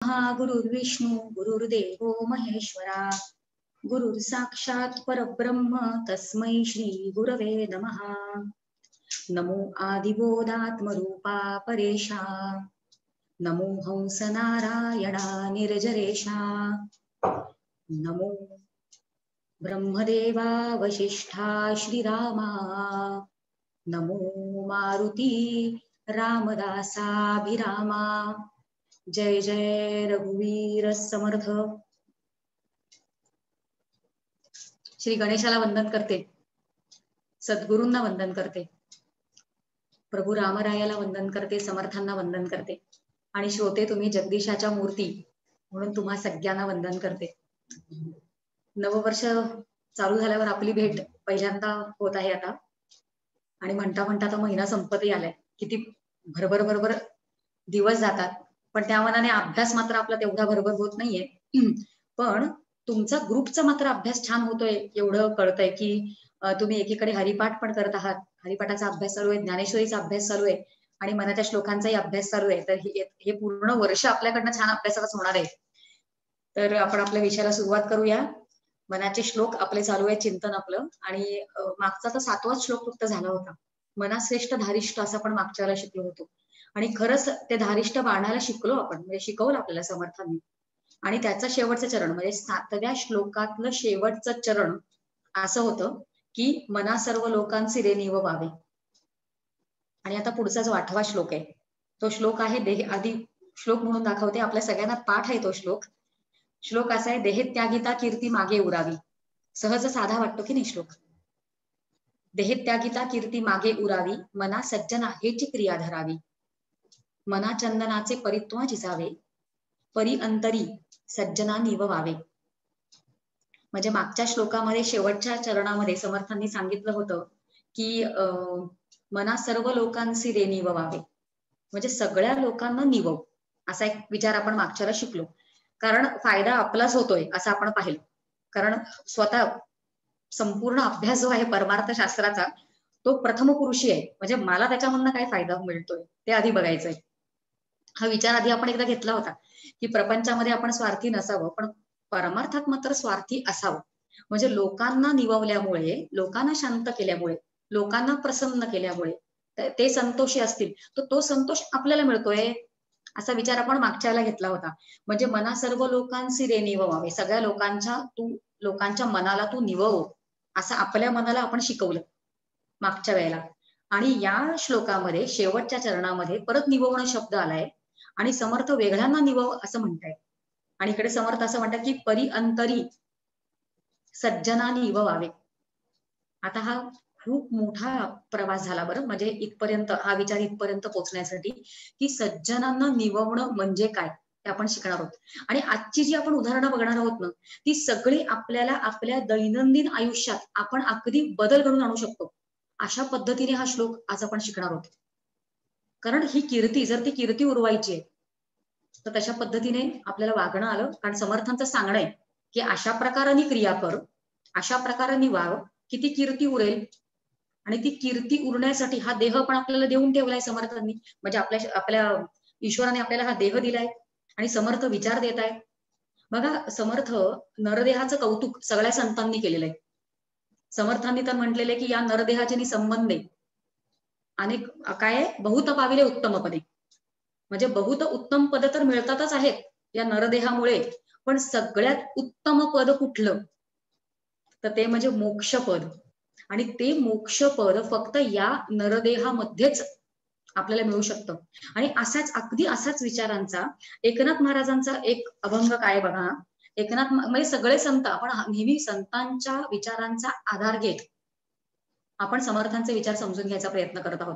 गुरुर्विष्णू गुरुर्देवो महेश्वरा गुरुर साक्षात परब्रह्म तस्मै श्री गुरवे नमः. नमो आदिबोधात्मरूपा परेशा नमो हंस नारायणा निर्जरेशा नमो ब्रह्मदेवा वशिष्ठा श्रीरामा नमो मारुती रामदासाभिरामा. जय जय रघुवीर समर्थ. श्री गणेशाला वंदन करते, सद्गुरूंना वंदन करते, प्रभू रामरायाला वंदन करते, समर्थांना वंदन करते आणि श्रोते तुम्ही जगदीशाच्या मूर्ती म्हणून तुम्हा सगळ्यांना वंदन करते. नववर्ष चालू झाल्यावर आपली भेट पहिल्यांदा होत आहे आता आणि म्हणता म्हणता आता महिना संपतही आलाय. किती भरभर भरभर दिवस जातात, पण त्या मनाने अभ्यास मात्र आपला तेवढा भरभर होत नाहीये. पण तुमचा ग्रुपचा मात्र अभ्यास छान होतोय एवढं कळतंय की तुम्ही एकीकडे हरिपाठ पण करत आहात, हरिपाठाचा अभ्यास चालू आहे, ज्ञानेश्वरीचा अभ्यास चालू आहे आणि मनाच्या श्लोकांचाही अभ्यास चालू आहे. तर हे पूर्ण वर्ष आपल्याकडनं छान अभ्यासालाच होणार आहे. तर आपण आपल्या विषयाला सुरुवात करूया. मनाचे श्लोक आपले चालू आहे, चिंतन आपलं. आणि मागचा तर 7वाच श्लोक फक्त झाला होता. मनाश्रेष्ठ धारिष्ठ असं आपण मागच्या वेळेला शिकलो होतो आणि खरंच ते धारिष्ठ बाळायला शिकलो आपण, म्हणजे शिकवलं आपल्याला समर्थांनी. आणि त्याचं शेवटचं चरण म्हणजे 7व्या श्लोकातलं शेवटचं चरण असं होतं की मना सर्व लोकांची रे निव व्हावे. आणि आता पुढचा जो 8वा श्लोक आहे तो श्लोक आहे देह आधी श्लोक म्हणून दाखवते, आपल्या सगळ्यांना पाठ आहे तो श्लोक. श्लोक असा आहे, देह त्यागिता कीर्ती मागे उरावी. सहज साधा वाटतो की नाही श्लोक. देह त्यागिता कीर्ती मागे उरावी, मना सज्जना हेची क्रिया धरावी. मना चंदनाचे परित्वा जिजावे, परी अंतरी सज्जना निव व्हावे. म्हणजे मागच्या श्लोकामध्ये शेवटच्या चरणामध्ये समर्थांनी सांगितलं होतं की मना सर्व लोकांची रे निव व्हावे, म्हणजे सगळ्या लोकांना निवव, असा एक विचार आपण मागच्याला शिकलो. कारण फायदा आपलाच होतोय असं आपण पाहिलं. कारण स्वतः संपूर्ण अभ्यास जो आहे परमार्थ शास्त्राचा तो प्रथम पुरुषी आहे, म्हणजे मला त्याच्यामधनं काय फायदा मिळतोय ते आधी बघायचंय. हा विचार आधी आपण एकदा घेतला होता की प्रपंचामध्ये आपण स्वार्थी नसावं, पण परमार्थात मात्र स्वार्थी असावं. म्हणजे लोकांना निववल्यामुळे, लोकांना शांत केल्यामुळे, लोकांना प्रसन्न केल्यामुळे ते संतोषी असतील तर तो संतोष आपल्याला मिळतोय असा विचार आपण मागच्या वेळेला घेतला होता. म्हणजे मना सर्व लोकांची रे निव व्हावे, सगळ्या लोकांच्या मनाला तू निवव असं आपल्या मनाला आपण शिकवलं मागच्या वेळेला. आणि या श्लोकामध्ये शेवटच्या चरणामध्ये परत निववणं शब्द आलाय आणि समर्थ वेगळ्यांना निवव असं म्हणताय. आणि इकडे समर्थ असं म्हणतात की परी अंतरी सज्जना निव व्हावे. आता हा खूप मोठा प्रवास झाला बरं, म्हणजे इथपर्यंत हा विचार इथपर्यंत पोहोचण्यासाठी की सज्जनांना निववणं म्हणजे काय ते आपण शिकणार आहोत. आणि आजची जी आपण उदाहरणं बघणार आहोत ना ती सगळी आपल्याला आपल्या दैनंदिन आयुष्यात आपण अगदी बदल घडून आणू शकतो अशा पद्धतीने हा श्लोक आज आपण शिकणार आहोत. कारण ही कीर्ती जर ती कीर्ती उरवायची आहे तर तशा पद्धतीने आपल्याला वागणं आलं. कारण समर्थांचं सांगणं आहे की अशा प्रकाराने क्रिया कर, अशा प्रकाराने वाग, किती कीर्ती उरेल. आणि ती कीर्ती उरण्यासाठी हा देह पण आपल्याला देऊन ठेवलाय समर्थांनी. म्हणजे आपल्या ईश्वराने आपल्याला हा देह दिलाय आणि समर्थ विचार देत आहे. बघा समर्थ नरदेहाचं कौतुक सगळ्या संतांनी केलेलं आहे. समर्थांनी तर म्हटलेले की या नरदेहाचे संबंध आहे आणि काय बहुत पाविले उत्तम पदे, म्हणजे बहुत उत्तम पद तर मिळतातच आहेत या नरदेहामुळे, पण सगळ्यात उत्तम पद कुठलं तर ते म्हणजे मोक्षपद. आणि ते मोक्षपद फक्त या नरदेहामध्येच आपल्याला मिळू शकतं. आणि अगदी असाच विचारांचा एकनाथ महाराजांचा एक अभंग काय बघा. एकनाथ म्हणजे सगळे संत आपण नेहमी संतांच्या विचारांचा आधार घेत आपण समर्थांचे विचार समजून घ्यायचा प्रयत्न करत आहोत.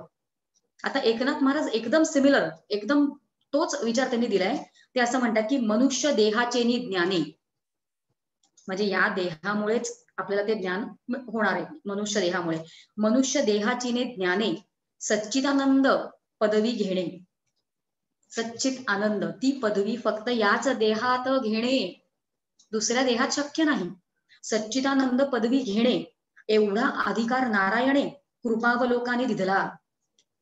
आता एकनाथ महाराज एकदम सिमिलर, एकदम तोच विचार त्यांनी दिलाय. ते असं म्हणतात की मनुष्य देहाचे नि ज्ञाने, म्हणजे या देहामुळेच आपल्याला ते ज्ञान होणार आहे. मनुष्य देहामुळे, मनुष्य देहाची ने ज्ञाने सच्चिदानंद पदवी घेणे. सच्चित आनंद ती पदवी फक्त याच देहात घेणे, दुसऱ्या देहात शक्य नाही. सच्चिदानंद पदवी घेणे एवढा अधिकार नारायणे कृपावलोकाने दिधला.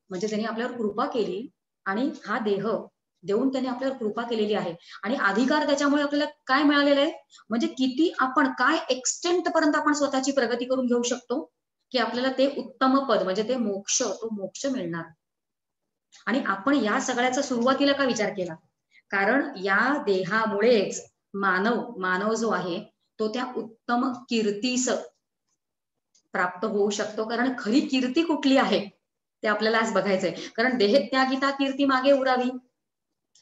म्हणजे त्यांनी आपल्यावर कृपा केली आणि हा देह देऊन त्याने आपल्यावर कृपा केलेली आहे. आणि अधिकार त्याच्यामुळे आपल्याला काय मिळालेलं आहे, म्हणजे किती आपण काय एक्सटेंट पर्यंत आपण स्वतःची प्रगती करून घेऊ शकतो, की आपल्याला ते उत्तम पद म्हणजे ते मोक्ष, तो मोक्ष मिळणार. आणि आपण या सगळ्याचा सुरुवातीला का विचार केला, कारण या देहामुळेच मानव जो आहे तो त्या उत्तम कीर्तीस प्राप्त होऊ शकतो. कारण खरी कीर्ती कुठली आहे ते आपल्याला आज बघायचंय. कारण देह त्यागिता कीर्ती मागे उरावी.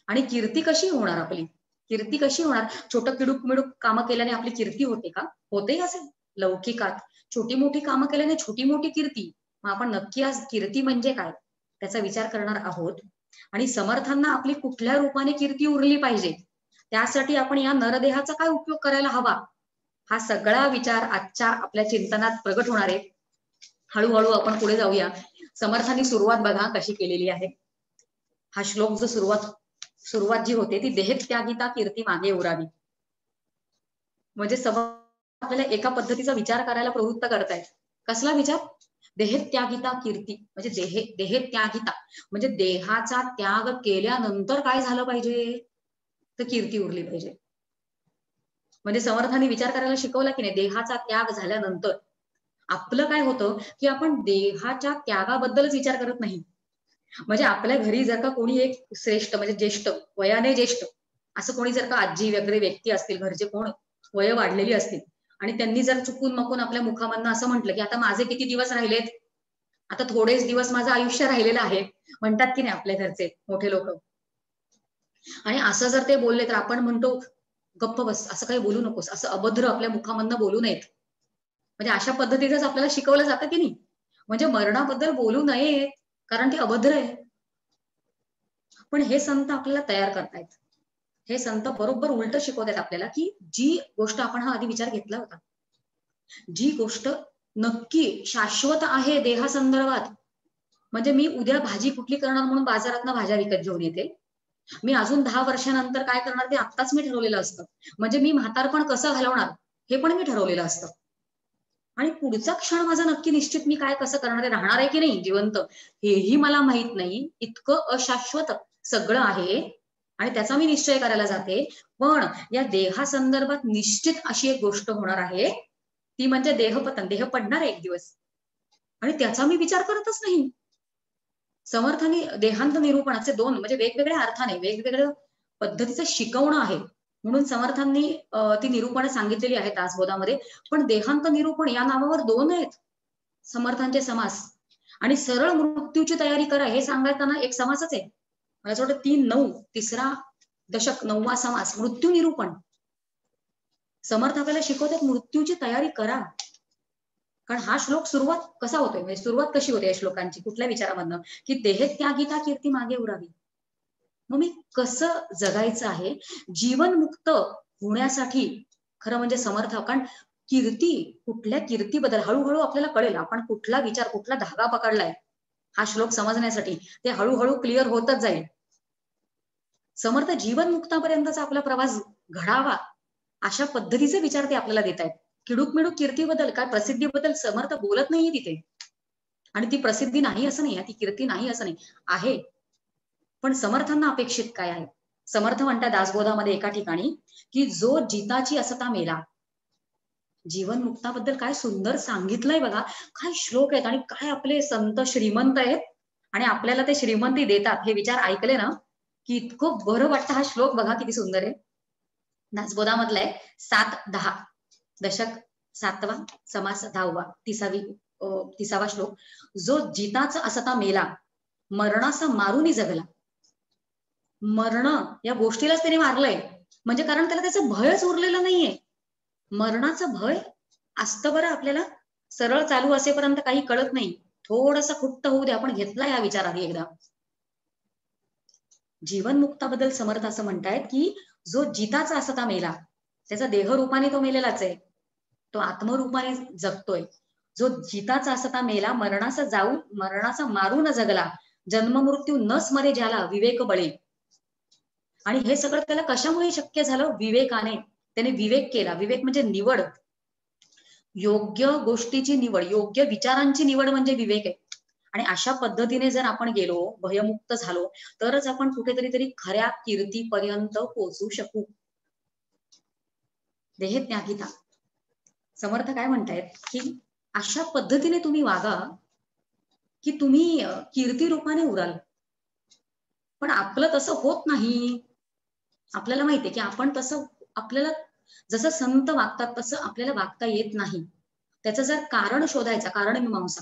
आणि कीर्ती कशी होणार आपली, कीर्ती कशी होणार, छोटं किडूक मिडूक कामं केल्याने आपली कीर्ती होते का, होते असेल लौकिकात छोटी मोठी कामं केल्याने छोटी मोठी कीर्ती. मग आपण नक्की आज कीर्ती म्हणजे काय त्याचा विचार करणार आहोत. आणि समर्थांना आपली कुठल्या रूपाने कीर्ती उरली पाहिजे, त्यासाठी आपण या नरदेहाचा काय उपयोग करायला हवा, हा सगळा विचार आजच्या आपल्या चिंतनात प्रगट होणार आहे. हळूहळू आपण पुढे जाऊया. समर्थांनी सुरुवात बघा कशी केलेली आहे. हा श्लोक जो सुरुवात जी होते ती देह त्यागिता कीर्ती मागे उरावी, म्हणजे आपल्याला एका पद्धतीचा विचार करायला प्रवृत्त करतायत. कसला विचार, देह त्यागिता कीर्ती म्हणजे देह त्यागिता म्हणजे देहाचा त्याग केल्यानंतर काय झालं पाहिजे, तर कीर्ती उरली पाहिजे. म्हणजे समर्थांनी विचार करायला शिकवला की नाही, देहाचा त्याग झाल्यानंतर आपलं काय होतं की आपण देहाच्या त्यागाबद्दलच विचार करत नाही. म्हणजे आपल्या घरी जर का कोणी एक श्रेष्ठ म्हणजे ज्येष्ठ, वयाने ज्येष्ठ असं कोणी जर का आजी वगैरे व्यक्ती असतील, घरचे कोण वय वाढलेली असतील, आणि त्यांनी जर चुकून मकून आपल्या मुखामधनं असं म्हटलं की आता माझे किती दिवस राहिलेत, आता थोडेच दिवस माझं आयुष्य राहिलेलं आहे, म्हणतात की नाही आपल्या घरचे मोठे लोक. आणि असं जर ते बोलले तर आपण म्हणतो गप्प बस, असं काही बोलू नकोस, असं अभद्र आपल्या मुखामधनं बोलू नयेत. म्हणजे अशा पद्धतीचंच आपल्याला शिकवलं जातं की नाही, म्हणजे मरणाबद्दल बोलू नये कारण ते अभद्र आहे. पण हे संत आपल्याला तयार करतायत. हे संत बरोबर उलट शिकवतात आपल्याला, की जी गोष्ट आपण हा आधी विचार घेतला होता, जी गोष्ट नक्की शाश्वत आहे देहासंदर्भात, म्हणजे मी उद्या भाजी कुठली करणार म्हणून बाजारातनं भाज्या विकत घेऊन येते, मी अजून 10 वर्षानंतर काय करणार ते आत्ताच मी ठरवलेलं असतं. म्हणजे मी म्हातारपण कसं घालवणार हे पण मी ठरवलेलं असतं. आणि पुढचा क्षण माझा नक्की निश्चित मी काय कसं करणार आहे, राहणार आहे की नाही जिवंत हेही मला माहित नाही. इतकं अशाश्वत सगळं आहे आणि त्याचा मी निश्चय करायला जाते. पण या देहासंदर्भात निश्चित अशी एक गोष्ट होणार आहे, ती म्हणजे देहपतन, देह पडणार आहे एक दिवस, आणि त्याचा मी विचार करतच नाही. समर्थांनी देहांत निरूपणाचे दोन म्हणजे वेगवेगळ्या अर्थाने वेगवेगळ्या पद्धतीचं शिकवणं आहे, म्हणून समर्थांनी ती निरूपणं सांगितलेली आहेत दासबोधामध्ये. पण देहांत निरूपण या नावावर दोन आहेत समर्थांचे समास. आणि सरळ मृत्यूची तयारी करा हे सांगताना एक समासच आहे, मला असं वाटतं 3-9 तिसरा दशक 9वा समास मृत्यू निरूपण. समर्थ आपल्याला शिकवतात मृत्यूची तयारी करा. कारण हा श्लोक सुरुवात कसा होतोय, म्हणजे सुरुवात कशी होते या श्लोकांची कुठल्या विचारामधनं, की देह त्यागिता कीर्ती मागे उरावी. मग मी कसं जगायचं आहे जीवनमुक्त होण्यासाठी, खरं म्हणजे समर्थ. कारण कीर्ती, कुठल्या कीर्तीबद्दल हळूहळू आपल्याला कळेल आपण कुठला विचार कुठला धागा पकडलाय, हा श्लोक समजण्यासाठी ते हळूहळू क्लिअर होतच जाईल. समर्थ जीवनमुक्तापर्यंतचा आपला प्रवास घडावा अशा पद्धतीचे विचार ते आपल्याला देत आहेत. किडूक मिडूक कीर्तीबद्दल काय प्रसिद्धीबद्दल समर्थ बोलत नाहीये तिथे. आणि ती प्रसिद्धी नाही असं नाही, ती कीर्ती नाही असं नाही आहे. पण समर्थांना अपेक्षित काय आहे, समर्थ म्हणतात दासबोधामध्ये एका ठिकाणी, की जो जिताची असता मेला. जीवन मुक्ताबद्दल काय सुंदर सांगितलंय बघा, काय श्लोक आहेत आणि काय आपले संत श्रीमंत आहेत, आणि आपल्याला ते श्रीमंती देतात. हे विचार ऐकले ना की इतकं बरं वाटतं. हा श्लोक बघा किती सुंदर आहे, दासबोधामधला आहे 7-10 दशक 7वा समास 10वा 30वा श्लोक. जो जिताचा असता मेला, मरणाचा मारूनी जगला. मरण या गोष्टीलाच त्याने मारलंय, म्हणजे कारण त्याला त्याचं भयच उरलेलं नाहीये. मरणाचं भय असतं बरं आपल्याला, सरळ चालू असेपर्यंत काही कळत नाही, थोडस खुट्ट होऊ दे, आपण घेतला या विचार आधी एकदा. जीवनमुक्ताबद्दल समर्थ असं म्हणतायत की जो जिताचा असता मेला, त्याचा देह रूपाने तो मेलेलाच आहे, तो आत्मरूपाने जगतोय. जो जिताचा असता मेला, मरणाचा मारून जगला, जन्म मृत्यू न स्मरे ज्याला विवेक बळे. आणि हे सगळं त्याला कशामुळे शक्य झालं, विवेकाने. त्याने विवेक केला. विवेक म्हणजे निवड, योग्य गोष्टीची निवड, योग्य विचारांची निवड म्हणजे विवेक आहे. आणि अशा पद्धतीने जर आपण गेलो, भयमुक्त झालो, तरच आपण कुठेतरी खऱ्या कीर्तीपर्यंत पोहोचू शकू. देह त्यागिता समर्थ काय म्हणतायत की अशा पद्धतीने तुम्ही वागा की तुम्ही कीर्ती रूपाने उराल. पण आपलं तसं होत नाही. आपल्याला माहितीये की आपण तसं आपल्याला जसं संत वागतात तसं आपल्याला वागता येत नाही. त्याचं जर कारण शोधायचं, कारण मीमांसा,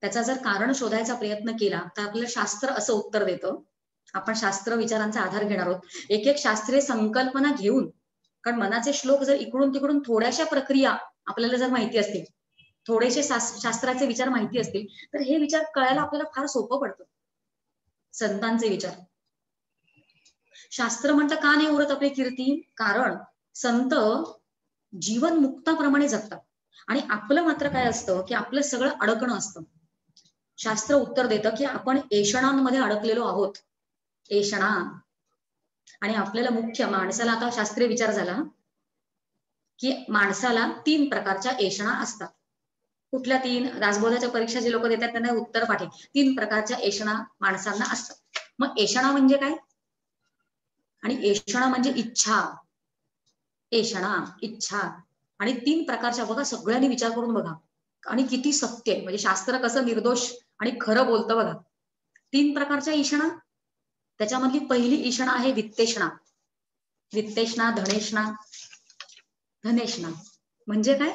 त्याचा जर कारण शोधायचा प्रयत्न केला तर आपल्याला शास्त्र असं उत्तर देतं. आपण शास्त्र विचारांचा आधार घेणार आहोत. एक एक शास्त्रीय संकल्पना घेऊन, कारण मनाचे श्लोक जर इकडून तिकडून थोड्याशा प्रक्रिया आपल्याला जर माहिती असतील, थोडेसे शास्त्राचे विचार माहिती असतील, तर हे विचार कळायला आपल्याला फार सोपं पडतं. संतांचे विचार, शास्त्र म्हणतं का नाही उरत आपली कीर्ती? कारण संत जीवन मुक्ताप्रमाणे जगतात आणि आपलं मात्र काय असतं की आपलं सगळं अडकणं असतं. शास्त्र उत्तर देतं की आपण ऐषणांमध्ये अडकलेलो आहोत. ऐषणा. आणि आपल्याला मुख्य माणसाला, आता शास्त्रीय विचार झाला की माणसाला 3 प्रकारच्या ऐषणा असतात. कुठल्या 3? राजबोधाच्या परीक्षा जे लोक देतात त्यांना उत्तर पाठे. 3 प्रकारच्या ऐषणा माणसांना असतात. मग ऐषणा म्हणजे काय? आणि ऐषणा म्हणजे इच्छा. ऐषणा, इच्छा. आणि 3 प्रकारच्या, बघा सगळ्यांनी विचार करून बघा आणि किती सत्य आहे. म्हणजे शास्त्र कसं निर्दोष आणि खरं बोलतं बघा. 3 प्रकारच्या ईषणा. त्याच्यामधली पहिली ईषणा आहे वित्तेषणा. वित्तेषणा, धनेषणा. धनेषणा म्हणजे काय?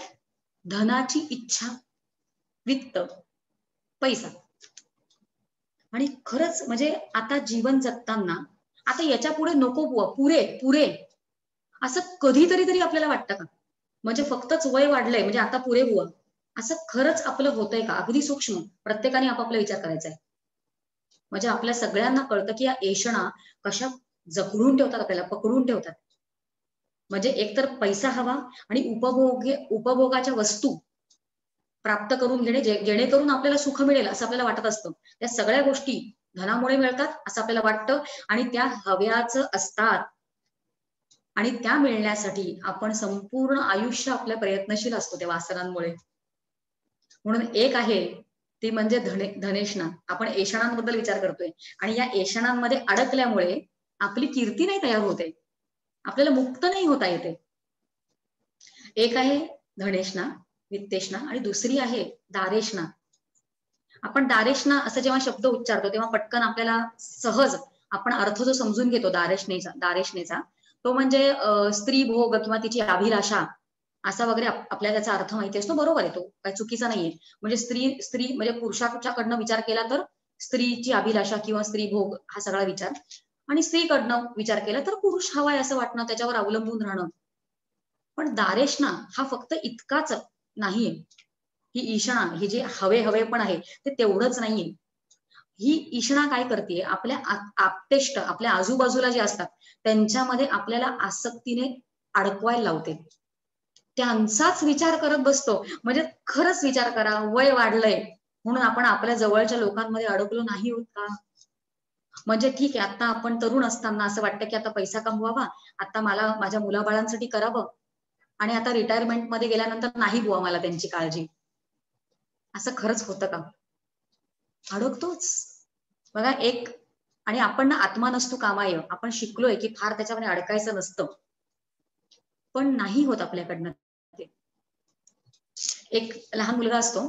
धनाची इच्छा. वित्त, पैसा. आणि खरंच म्हणजे आता जीवन जगताना आता याच्या पुढे नको बुवा, पुरे पुरे असं कधीतरी तरी आपल्याला वाटतं का? म्हणजे फक्तच वय वाढलंय म्हणजे आता पुरे बुवा, असं खरंच आपलं होतंय का? अगदी सूक्ष्म प्रत्येकाने आपापला विचार करायचा आहे. म्हणजे आपल्या सगळ्यांना कळतं की या ऐषणा कशा जखडून ठेवतात, आपल्याला पकडून ठेवतात. म्हणजे एकतर पैसा हवा आणि उपभोगाच्या वस्तू प्राप्त करून घेणे, जेणेकरून आपल्याला सुख मिळेल असं आपल्याला वाटत असतं. त्या सगळ्या गोष्टी धनामुळे मिळतात असं आपल्याला वाटतं आणि त्या हव्याच असतात. आणि त्या मिळण्यासाठी आपण संपूर्ण आयुष्य आपल्या प्रयत्नशील असतो त्या वासनांमुळे. म्हणून एक आहे ती म्हणजे धनेषणा. आपण ऐषणांबद्दल विचार करतोय आणि या ऐषणांमध्ये अडकल्यामुळे आपली कीर्ती नाही तयार होते, आपल्याला मुक्त नाही होता येते. एक आहे धनेषणा, वित्तेषणा आणि दुसरी आहे दारेषणा. आपण दारेषणा असं जेव्हा शब्द उच्चारतो तेव्हा पटकन आपल्याला सहज आपण अर्थ जो समजून घेतो दारेषणेचा तो म्हणजे स्त्री भोग किंवा तिची अभिलाषा असा वगैरे आपल्याला त्याचा अर्थ माहिती असतो. बरोबर आहे, तो काही चुकीचा नाहीये. म्हणजे स्त्री म्हणजे पुरुषाच्याकडनं विचार केला तर स्त्रीची अभिलाषा किंवा स्त्री भोग हा सगळा विचार, आणि स्त्रीकडनं विचार केला तर पुरुष हवाय असं वाटणं, त्याच्यावर अवलंबून राहणं. पण दारेषणा हा फक्त इतकाच नाहीये. ही ईषणा, ही जे हवे पण आहे ते तेवढंच नाहीये. ही ईषणा काय करते, आपल्या आपतेष्ट आपल्या आजूबाजूला जे असतात त्यांच्यामध्ये आपल्याला आसक्तीने अडकवायला लावते. त्यांचाच विचार करत बसतो. म्हणजे खरंच विचार करा, वय वाढलंय म्हणून आपण आपल्या जवळच्या लोकांमध्ये अडकलो नाही होत का? म्हणजे ठीक आहे, आता आपण तरुण असताना असं वाटतं की आता पैसा कमवावा, आता मला माझ्या मुलाबाळांसाठी करावं, आणि आता रिटायरमेंट मध्ये गेल्यानंतर नाही बुवा मला त्यांची काळजी. असं खरंच होतं का? अडकतोच बघा एक. आणि आपण ना आत्मा नसतो कामाय, आपण शिकलोय की फार त्याच्यामध्ये अडकायचं नसतं, पण नाही होत आपल्याकडनं ते. एक लहान मुलगा असतो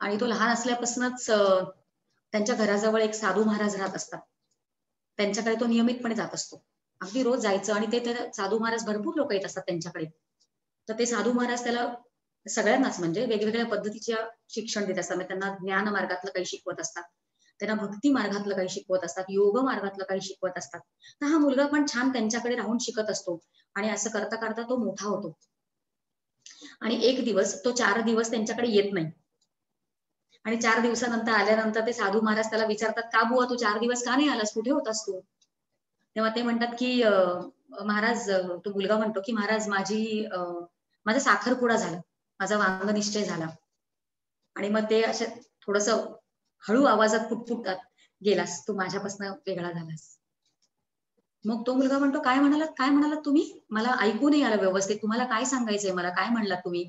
आणि तो लहान असल्यापासूनच त्यांच्या घराजवळ एक साधू महाराज राहत असतात. त्यांच्याकडे तो नियमितपणे जात असतो. अगदी रोज जायचं आणि ते साधू महाराज, भरपूर लोक येत असतात त्यांच्याकडे. तर ते साधू महाराज त्याला सगळ्यांनाच म्हणजे वेगवेगळ्या पद्धतीच्या शिक्षण देत असतात. त्यांना ज्ञान मार्गातलं काही शिकवत असतात, त्यांना भक्ती मार्गातलं काही शिकवत असतात, योग मार्गातलं काही शिकवत असतात. तर हा मुलगा पण छान त्यांच्याकडे राहून शिकत असतो आणि असं करता करता तो मोठा होतो. आणि एक दिवस तो 4 दिवस त्यांच्याकडे येत नाही. आणि 4 दिवसानंतर आल्यानंतर ते साधू महाराज त्याला विचारतात, का बुवा तू 4 दिवस का नाही आलास, कुठे होतास तू? तेव्हा ते म्हणतात की महाराज, तो मुलगा म्हणतो की महाराज माझा साखरपुडा झाला, माझा वांग निश्चय झाला. आणि मग ते असे थोडस हळू आवाजात पुटपुटतात, गेलास तू माझ्यापासून वेगळा झालास. मग तो मुलगा म्हणतो, काय म्हणालात तुम्ही? मला ऐकू नाही आलं व्यवस्थित, तुम्हाला काय सांगायचंय मला, काय म्हणलात तुम्ही?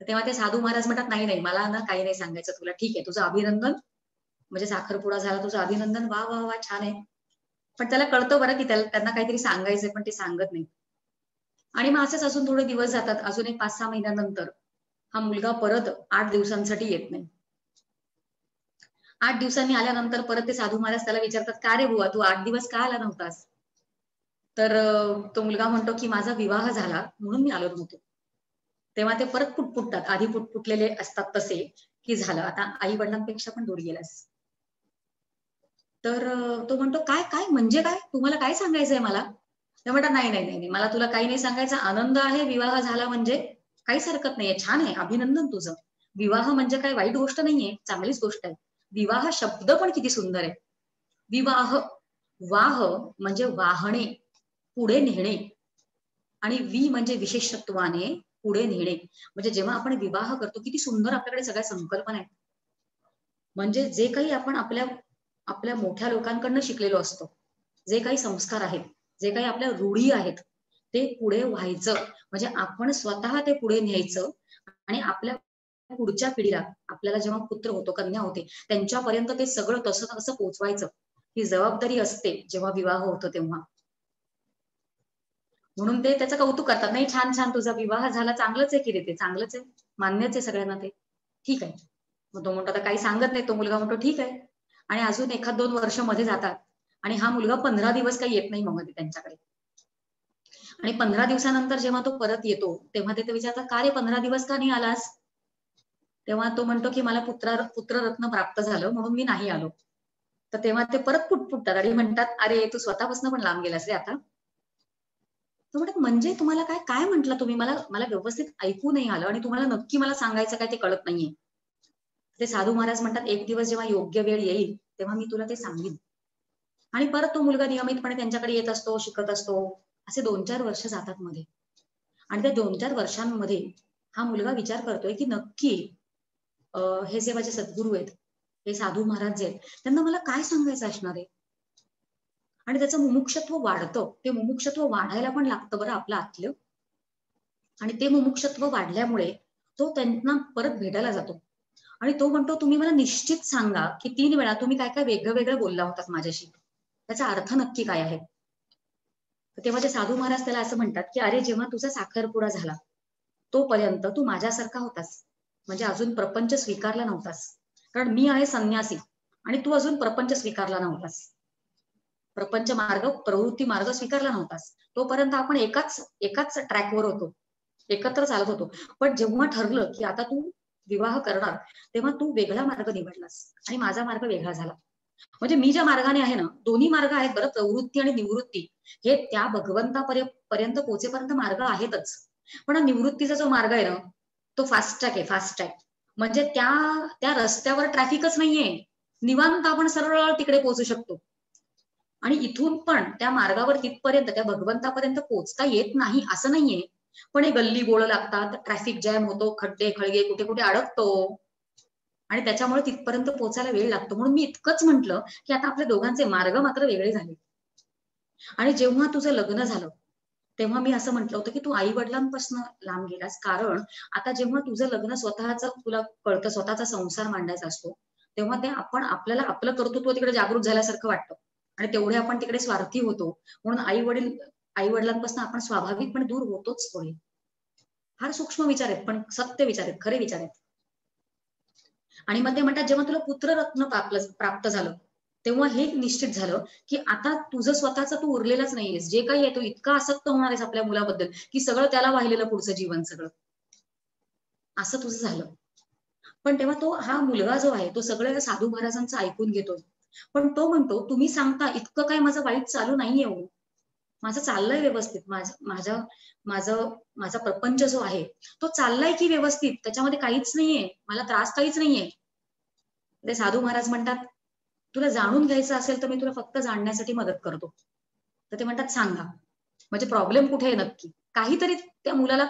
तेव्हा ते साधू महाराज म्हणतात, नाही नाही मला ना काही नाही सांगायचं तुला, ठीक आहे तुझं अभिनंदन, म्हणजे साखरपुडा झाला, तुझं अभिनंदन, वा वा वा, छान आहे. पण त्याला कळतं बरं की त्यांना काहीतरी सांगायचंय, पण ते सांगत नाही. आणि मग असंच अजून थोडे दिवस जातात. अजून एक 5-6 महिन्यानंतर हा मुलगा परत 8 दिवसांसाठी येत नाही. 8 दिवसांनी आल्यानंतर परत ते साधू महाराज त्याला विचारतात, का रे बुवा, तू 8 दिवस का आला नव्हतास? तर तो मुलगा म्हणतो की माझा विवाह झाला म्हणून मी आलो नव्हतो. तेव्हा ते परत पुटपुटतात, आधी पुटपुटलेले असतात तसे, की झालं आता आई वडिलांपेक्षा पण दूर गेलास. तर तो म्हणतो, काय काय म्हणजे काय, तुम्हाला काय सांगायचंय मला? ते म्हणतात, नाही नाही नाही नाही, मला तुला काही नाही सांगायचं, आनंद आहे, विवाह झाला म्हणजे काहीच हरकत नाहीये, छान आहे, अभिनंदन तुझं. विवाह म्हणजे काय वाईट गोष्ट नाहीये, चांगलीच गोष्ट आहे. विवाह शब्द पण किती सुंदर आहे. विवाह, वाह म्हणजे वाहणे, पुढे नेणे, आणि म्हणजे विशेषत्वाने पुढे नेणे. म्हणजे जेव्हा आपण विवाह करतो, किती सुंदर आपल्याकडे सगळ्या संकल्पना आहेत. म्हणजे जे काही आपण आपल्या आपल्या मोठ्या लोकांकडनं शिकलेलो असतो, जे काही संस्कार आहेत, जे काही आपल्या रूढी आहेत, ते पुढे व्हायचं, म्हणजे आपण स्वतः ते पुढे न्यायचं आणि आपल्या पुढच्या पिढीला, आपल्याला जेव्हा पुत्र होतो, कन्या होते, त्यांच्यापर्यंत ते सगळं तसं तसं पोहोचवायचं, ही जबाबदारी असते जेव्हा विवाह होतो तेव्हा. म्हणून ते त्याचं कौतुक करतात, नाही छान छान, तुझा विवाह झाला, चांगलंच आहे की रे, ते चांगलंच आहे, मान्यच आहे सगळ्यांना ते, ठीक आहे. मग तो म्हणतो आता काही सांगत नाही, तो मुलगा म्हणतो ठीक आहे. आणि अजून 1-2 वर्ष मध्ये जातात आणि हा मुलगा 15 दिवस काही येत नाही मग मध्ये त्यांच्याकडे. आणि 15 दिवसानंतर जेव्हा तो परत येतो, तेव्हा ते विचारतात, का रे 15 दिवस का नाही आलास? तेव्हा तो म्हणतो की मला पुत्ररत्न प्राप्त झालं म्हणून मी नाही आलो. तर तेव्हा ते परत पुटपुटतात आणि म्हणतात, अरे तू स्वतःपासून पण लांब गेलास रे आता. तो म्हणतात, म्हणजे तुम्हाला काय काय म्हटलं तुम्ही, मला मला व्यवस्थित ऐकू नाही आलं आणि तुम्हाला नक्की मला सांगायचं काय ते कळत नाहीये. ते साधू महाराज म्हणतात, एक दिवस जेव्हा योग्य वेळ येईल तेव्हा मी तुला ते सांगेन. आणि परत तो मुलगा नियमितपणे त्यांच्याकडे येत असतो, शिकत असतो. असे 2-4 वर्ष जातात मध्ये. आणि त्या 2-4 वर्षांमध्ये हा मुलगा विचार करतोय की नक्की हे जे माझे सद्गुरू आहेत, हे साधू महाराज जे आहेत, त्यांना मला काय सांगायचं असणार आहे? आणि त्याचं मुमुक्षत्व वाढतं. ते मुमुक्षत्व वाढायला पण लागतं बरं आपलं आतलं. आणि ते मुमुक्षत्व वाढल्यामुळे तो त्यांना परत भेटायला जातो. आणि तो म्हणतो, तुम्ही मला निश्चित सांगा, की 3 वेळा तुम्ही काय काय वेगळं-वेगळं बोलला होतात माझ्याशी. त्याचा अर्थ नक्की काय आहे? तर तेव्हा ते साधू महाराज त्याला असं म्हणतात, की "अरे, जेव्हा तुझा साखरपुडा झाला, तोपर्यंत तू माझ्यासारखा होतास. म्हणजे अजून प्रपंच स्वीकारला नव्हतास. कारण मी आहे संन्यासी आणि तू अजून प्रपंच स्वीकारला नव्हतास. प्रपंच मार्ग, प्रवृत्ती मार्ग स्वीकारला नव्हतास. तोपर्यंत आपण एकाच एकाच ट्रॅकवर होतो. एकत्र चालत होतो. पण जेव्हा ठरलं, की आता तू विवाह करणार, तेव्हा तू वेगळा मार्ग निवडलास आणि माझा मार्ग वेगळा झाला. म्हणजे मी ज्या मार्गाने आहे ना, दोन्ही मार्ग आहेत बरं, प्रवृत्ती आणि निवृत्ती. हे त्या पर्यंत पोहोचेपर्यंत मार्ग आहेतच. पण हा निवृत्तीचा जो मार्ग आहे ना, तो फास्ट ट्रॅक आहे, फास्ट ट्रॅक. म्हणजे त्या त्या रस्त्यावर ट्रॅफिकच नाहीये. निवांत आपण सरळ तिकडे पोहोचू शकतो. आणि इथून पण त्या मार्गावर तिथपर्यंत, त्या भगवंतापर्यंत पोहोचता येत नाही असं नाहीये. पण हे गल्ली बोळं लागतात, ट्रॅफिक जॅम होतो, खड्डे, खळगे, कुठे-कुठे अडकतो. आणि त्याच्यामुळे तिथपर्यंत पोहोचायला वेळ लागतो. म्हणून मी इतकंच म्हटलं, की आता आपल्या दोघांचे मार्ग मात्र वेगळे झाले. आणि जेव्हा तुझं लग्न झालं, तेव्हा मी असं म्हटलं होतं, की तू आई-वडिलांपासून लांब गेलास. कारण आता जेव्हा तुझं लग्न स्वतःचं तुला कळतं, स्वतःचा संसार मांडायचा असतो, तेव्हा ते आपण आपल्याला आपलं कर्तृत्व तिकडे जागृत झाल्यासारखं वाटतं. आणि तेवढे आपण तिकडे स्वार्थी होतो. म्हणून आई-वडिलांपासून आपण स्वाभाविकपणे दूर होतोच थोडे. फार सूक्ष्म विचार आहेत, पण सत्य विचार आहेत, खरे विचार आहेत. आणि मग ते म्हणतात, जेव्हा तुला पुत्ररत्न प्राप्त झालं, तेव्हा हे निश्चित झालं, की आता तुझं स्वतःचं तू उरलेलंच नाहीयेस. जे काही आहे, तू इतका आसक्त होणार आहेस आपल्या मुलाबद्दल, की सगळं त्याला वाहिलेलं पुढचं जीवन सगळं. असं तुझं झालं. पण तेव्हा हा मुलगा जो आहे, तो सगळं साधू महाराजांचं ऐकून घेतोय. पण तो म्हणतो, तुम्ही सांगता इतकं काही माझं वाईट चालू नाहीये हो. माझं चाललंय व्यवस्थित. माझं माझं माझा प्रपंच जो आहे, तो चाललाय की व्यवस्थित. त्याच्यामध्ये काहीच नाहीये. मला त्रास काहीच नाहीये. ते साधू महाराज म्हणतात, तुला जाणून घ्यायचं असेल तर मी तुला फक्त जाणण्यासाठी मदत करतो. तर ते म्हणतात, सांगा. म्हणजे प्रॉब्लेम कुठे आहे नक्की? काहीतरी त्या मुलाला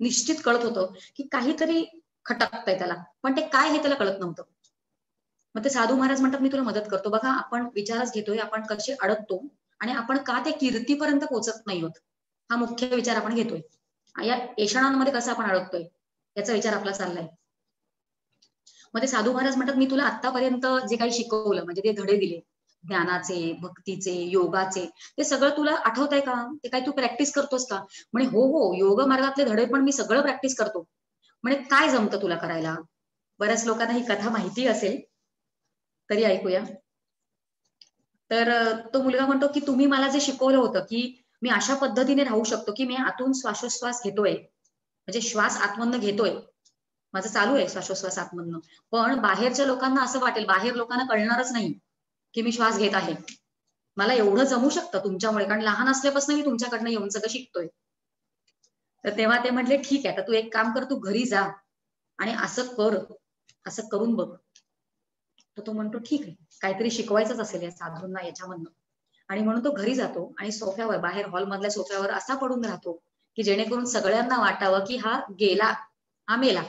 निश्चित कळत होतं, की काहीतरी खटकतंय त्याला. पण ते काय हे त्याला कळत नव्हतं. मग ते साधू महाराज म्हणतात, मी तुला मदत करतो. बघा, आपण विचारच घेतोय, आपण कसे अडकतो आणि आपण का त्या कीर्तीपर्यंत पोहोचत नाही आहोत. हा मुख्य विचार आपण घेतोय. या ऐषणांमध्ये कसं आपण अडकतोय, याचा विचार आपला चाललाय. मग ते साधू महाराज म्हणतात, मी तुला आतापर्यंत जे काही शिकवलं, म्हणजे ते धडे दिले ज्ञानाचे, भक्तीचे, योगाचे, ते सगळं तुला आठवत आहे का? ते काही तू प्रॅक्टिस करतोस का? म्हणे हो हो, योग मार्गातले धडे पण मी सगळं प्रॅक्टिस करतो. म्हणे काय जमतं तुला करायला? बऱ्याच लोकांना ही कथा माहिती असेल, तरी ऐकूया. तर तो मुलगा म्हणतो की तुम्ही मला जे शिकवलं होतं की मी अशा पद्धतीने राहू शकतो की मी आतून श्वासोश्वास घेतोय, म्हणजे श्वास आतमधनं घेतोय, माझं चालू आहे श्वासोश्वास आतमधनं, पण बाहेरच्या लोकांना असं वाटेल, बाहेर लोकांना कळणारच नाही की मी श्वास घेत आहे. मला एवढं जमू शकतं तुमच्यामुळे, कारण लहान असल्यापासून मी तुमच्याकडनं येऊन सगळं शिकतोय. तर तेव्हा ते म्हटले ठीक आहे, तर तू एक काम कर, तू घरी जा आणि असं कर, असं करून बघ. तर तो म्हणतो ठीक आहे, काहीतरी शिकवायचंच असेल या साधूंना याच्यामधनं. आणि म्हणून तो घरी जातो आणि सोफ्यावर, बाहेर हॉल मधल्या सोफ्यावर असा पडून राहतो की जेणेकरून सगळ्यांना वाटावं की हा गेला, हा मेला.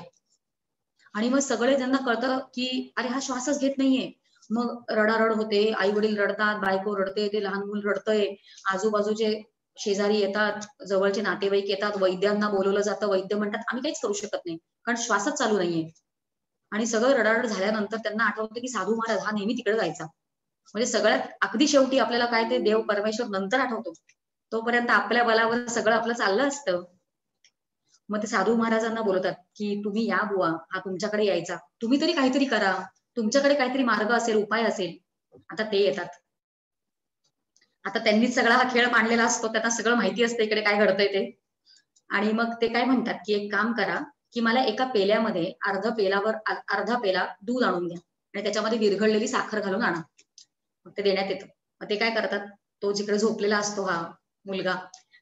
आणि मग सगळे ज्यांना कळतं की अरे हा श्वासच घेत नाहीये, मग रडारड होते, आई वडील रडतात, बायको रडते, ते लहान मूल रडतंय, आजूबाजूचे शेजारी येतात, जवळचे नातेवाईक येतात, वैद्यांना बोलवलं जातं, वैद्य म्हणतात आम्ही काहीच करू शकत नाही कारण श्वासच चालू नाहीये. आणि सगळं रडारड झाल्यानंतर त्यांना आठवतं की साधू महाराज हा नेहमी तिकडे जायचा. म्हणजे सगळ्यात अगदी शेवटी आपल्याला काय ते देव परमेश्वर नंतर आठवतो, तोपर्यंत आपल्या बलावर सगळं आपलं चाललं असतं. मग ते साधू महाराजांना बोलतात की तुम्ही या बुवा, हा तुमच्याकडे यायचा, तुम्ही तरी काहीतरी करा, तुमच्याकडे काहीतरी मार्ग असेल, उपाय असेल. आता ते येतात. आता त्यांनीच सगळा हा खेळ मांडलेला असतो, त्यांना सगळं माहिती असतं इकडे काय घडतंय ते. आणि मग ते काय म्हणतात की एक काम करा, की मला एका पेल्यामध्ये अर्धा पेला दूध आणून द्या आणि त्याच्यामध्ये विरघळलेली साखर घालून आणा. मग ते देण्यात येतं. मग ते काय करतात, तो जिकडे झोपलेला असतो हा मुलगा,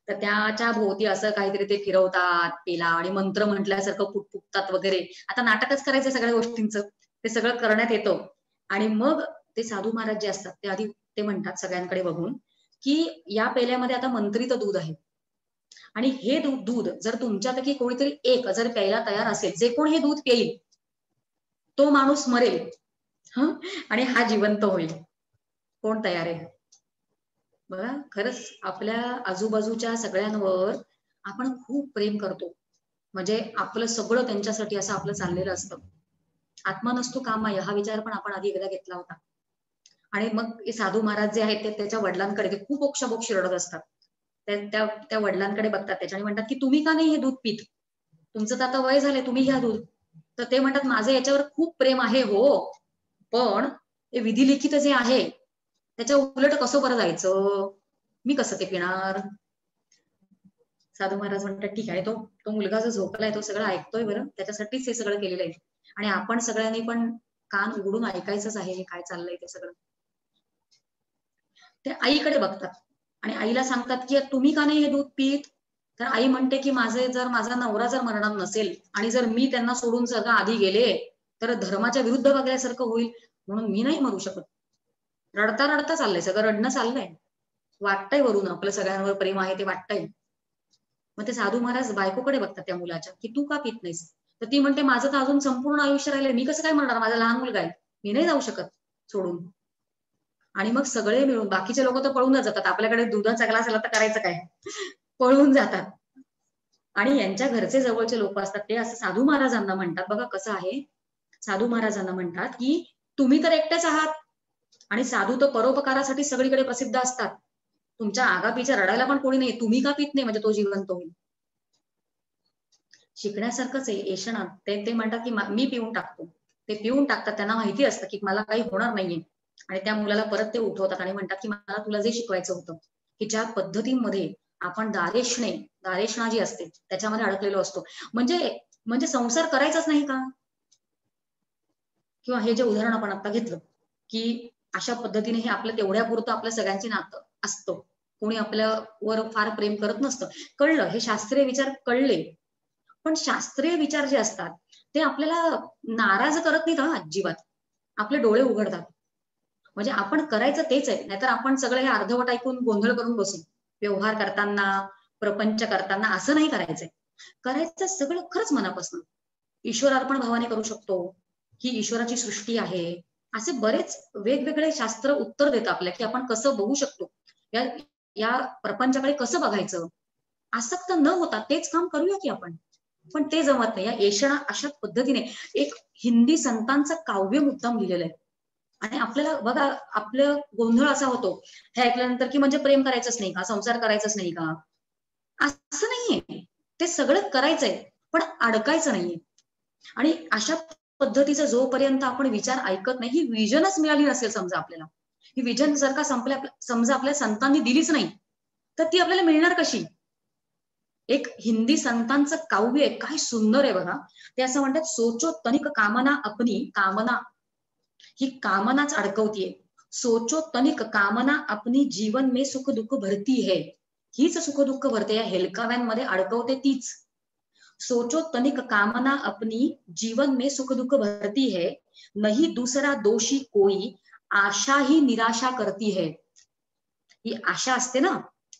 तर त्याच्या भोवती असं काहीतरी ते फिरवतात पेला आणि मंत्र म्हटल्यासारखं फुकतात वगैरे. आता नाटकच करायचं सगळ्या गोष्टींचं, ते सगळं करण्यात येतं. आणि मग ते साधू महाराज जे असतात ते आधी ते म्हणतात सगळ्यांकडे बघून की या पेल्यामध्ये आता मंत्रित दूध आहे आणि हे दूध जर तुमच्यापैकी कोणीतरी एक जर प्यायला तयार असेल, जे कोण हे दूध पिईल तो माणूस मरेल, हं, आणि हा जिवंत होईल. कोण तयार आहे? बघा, खरंच आपल्या आजूबाजूच्या सगळ्यांवर आपण खूप प्रेम करतो, म्हणजे आपलं सगळं त्यांच्यासाठी असं आपलं चाललेलं असतं. आत्मा नसतो कामाय हा विचार पण आपण आधी एकदा घेतला होता. आणि मग हे साधू महाराज जे आहेत ते त्याच्या वडिलांकडे, ते खूप ओक्ष रडत असतात, त्या त्या त्या वडिलांकडे बघतात त्याच्याने म्हणतात की तुम्ही का नाही हे दूध पित, तुमचं तर आता वय झालंय, तुम्ही घ्या दूध. तर ते म्हणतात माझं याच्यावर खूप प्रेम आहे हो, पण हे विधिलिखित जे आहे त्याच्या उलट कसं बरं जायचं, मी कसं ते पिणार. साधू महाराज म्हणतात ठीक आहे, तो तो मुलगा जो झोपलाय तो सगळं ऐकतोय बरं, त्याच्यासाठीच हे सगळं केलेलं आहे. आणि आपण सगळ्यांनी पण कान उघडून ऐकायचंच आहे हे काय चाललंय ते सगळं. ते आईकडे बघतात आणि आईला सांगतात की तुम्ही का नाही हे दूध पित. तर आई म्हणते की माझा नवरा जर मरणार नसेल आणि जर मी त्यांना सोडून जर का आधी गेले तर धर्माच्या विरुद्ध वागल्यासारखं होईल, म्हणून मी नाही मरू शकत. रडता रडता चाललंय सगळं, रडणं चाललंय, वाटतंय वरून आपलं सगळ्यांवर प्रेम आहे ते वाटतंय. मग ते साधू महाराज बायकोकडे बघतात त्या मुलाच्या की तू का पित नाहीस. तर ती म्हणते माझं तर अजून संपूर्ण आयुष्य राहिलंय, मी कसं काय म्हणणार, माझा लहान मुलगा आहे, मी नाही जाऊ शकत सोडून. आणि मग सगळे मिळून बाकीचे लोक तर पळूनच जातात, आपल्याकडे दुधाचा ग्लास आला तर करायचं काय, पळून जातात. आणि यांच्या घरचे जवळचे लोक असतात ते असं साधू महाराजांना म्हणतात, बघा कसं आहे, साधू महाराजांना म्हणतात की तुम्ही तर एकटेच आहात आणि साधू तर परोपकारासाठी सगळीकडे प्रसिद्ध असतात, तुमच्या आगापीच्या रडायला पण कोणी नाही, तुम्ही का पित नाही म्हणजे तो जिवंत होईल. शिकण्यासारखंच आहे येशना, ते म्हणतात की मी पिऊन टाकतो, ते पिऊन टाकतात, त्यांना माहिती असतं की मला काही होणार नाहीये. आणि त्या मुलाला परत ते उठवतात आणि म्हणतात की मला तुला जे शिकवायचं होतं की ज्या पद्धतीमध्ये आपण दारेशणा जी असते त्याच्यामध्ये अडकलेलो असतो, म्हणजे म्हणजे संसार करायचाच नाही का. किंवा हे जे उदाहरण आपण आता घेतलं की अशा पद्धतीने हे आपलं तेवढ्या पुरतं आपल्या सगळ्यांची नातं असतं, कोणी आपल्यावर फार प्रेम करत नसतं. कळलं, हे शास्त्रीय विचार कळले, पण शास्त्रीय विचार जे असतात ते आपल्याला नाराज करत नाहीत हा अजिबात, आपले डोळे उघडतात. म्हणजे आपण करायचं तेच आहे, नाहीतर आपण सगळे हे अर्धवट ऐकून गोंधळ करून बसू. व्यवहार करताना, प्रपंच करताना असं नाही करायचंय. करायचं सगळं खरंच मनापासून, ईश्वरार्पण भावाने करू शकतो, ही ईश्वराची सृष्टी आहे. असे बरेच वेगवेगळे शास्त्र उत्तर देतं आपल्या की आपण कसं बघू शकतो, या या प्रपंचाकडे कसं बघायचं. आसक्त न होता तेच काम करूया की आपण. पण ते जमत नाही. या ऐशणा अशा पद्धतीने एक हिंदी संतांचं काव्य मुद्दाम लिहिलेलं आहे. आणि आपल्याला बघा, आपलं गोंधळ असा होतो हे ऐकल्यानंतर की म्हणजे प्रेम करायचंच नाही का, संसार करायचंच नाही का, असं नाहीये. ते सगळं करायचंय पण अडकायचं नाहीये. आणि अशा पद्धतीचा जोपर्यंत आपण विचार ऐकत नाही, ही विजनच मिळाली नसेल समजा आपल्याला, ही विजन जर का समजा आपल्या संतांनी दिलीच नाही, तर ती आपल्याला मिळणार कशी? एक हिंदी संतांचं काव्य आहे, काय सुंदर आहे बघा. ते असं म्हणतात, सोचो तनिक कामना अपनी, कामना ही कामनाच अडकवतीये. सोचो तनिक कामना अपनी, जीवन में सुख दुःख भरती है. हीच सुख दुःख भरते, या हेलकाव्यांमध्ये अडकवते तीच. सोचो तनिक कामना अपनी, जीवन में सुख दुःख भरती है. नहीं दूसरा दोषी कोई, आशा ही निराशा करती है. ही आशा असते ना,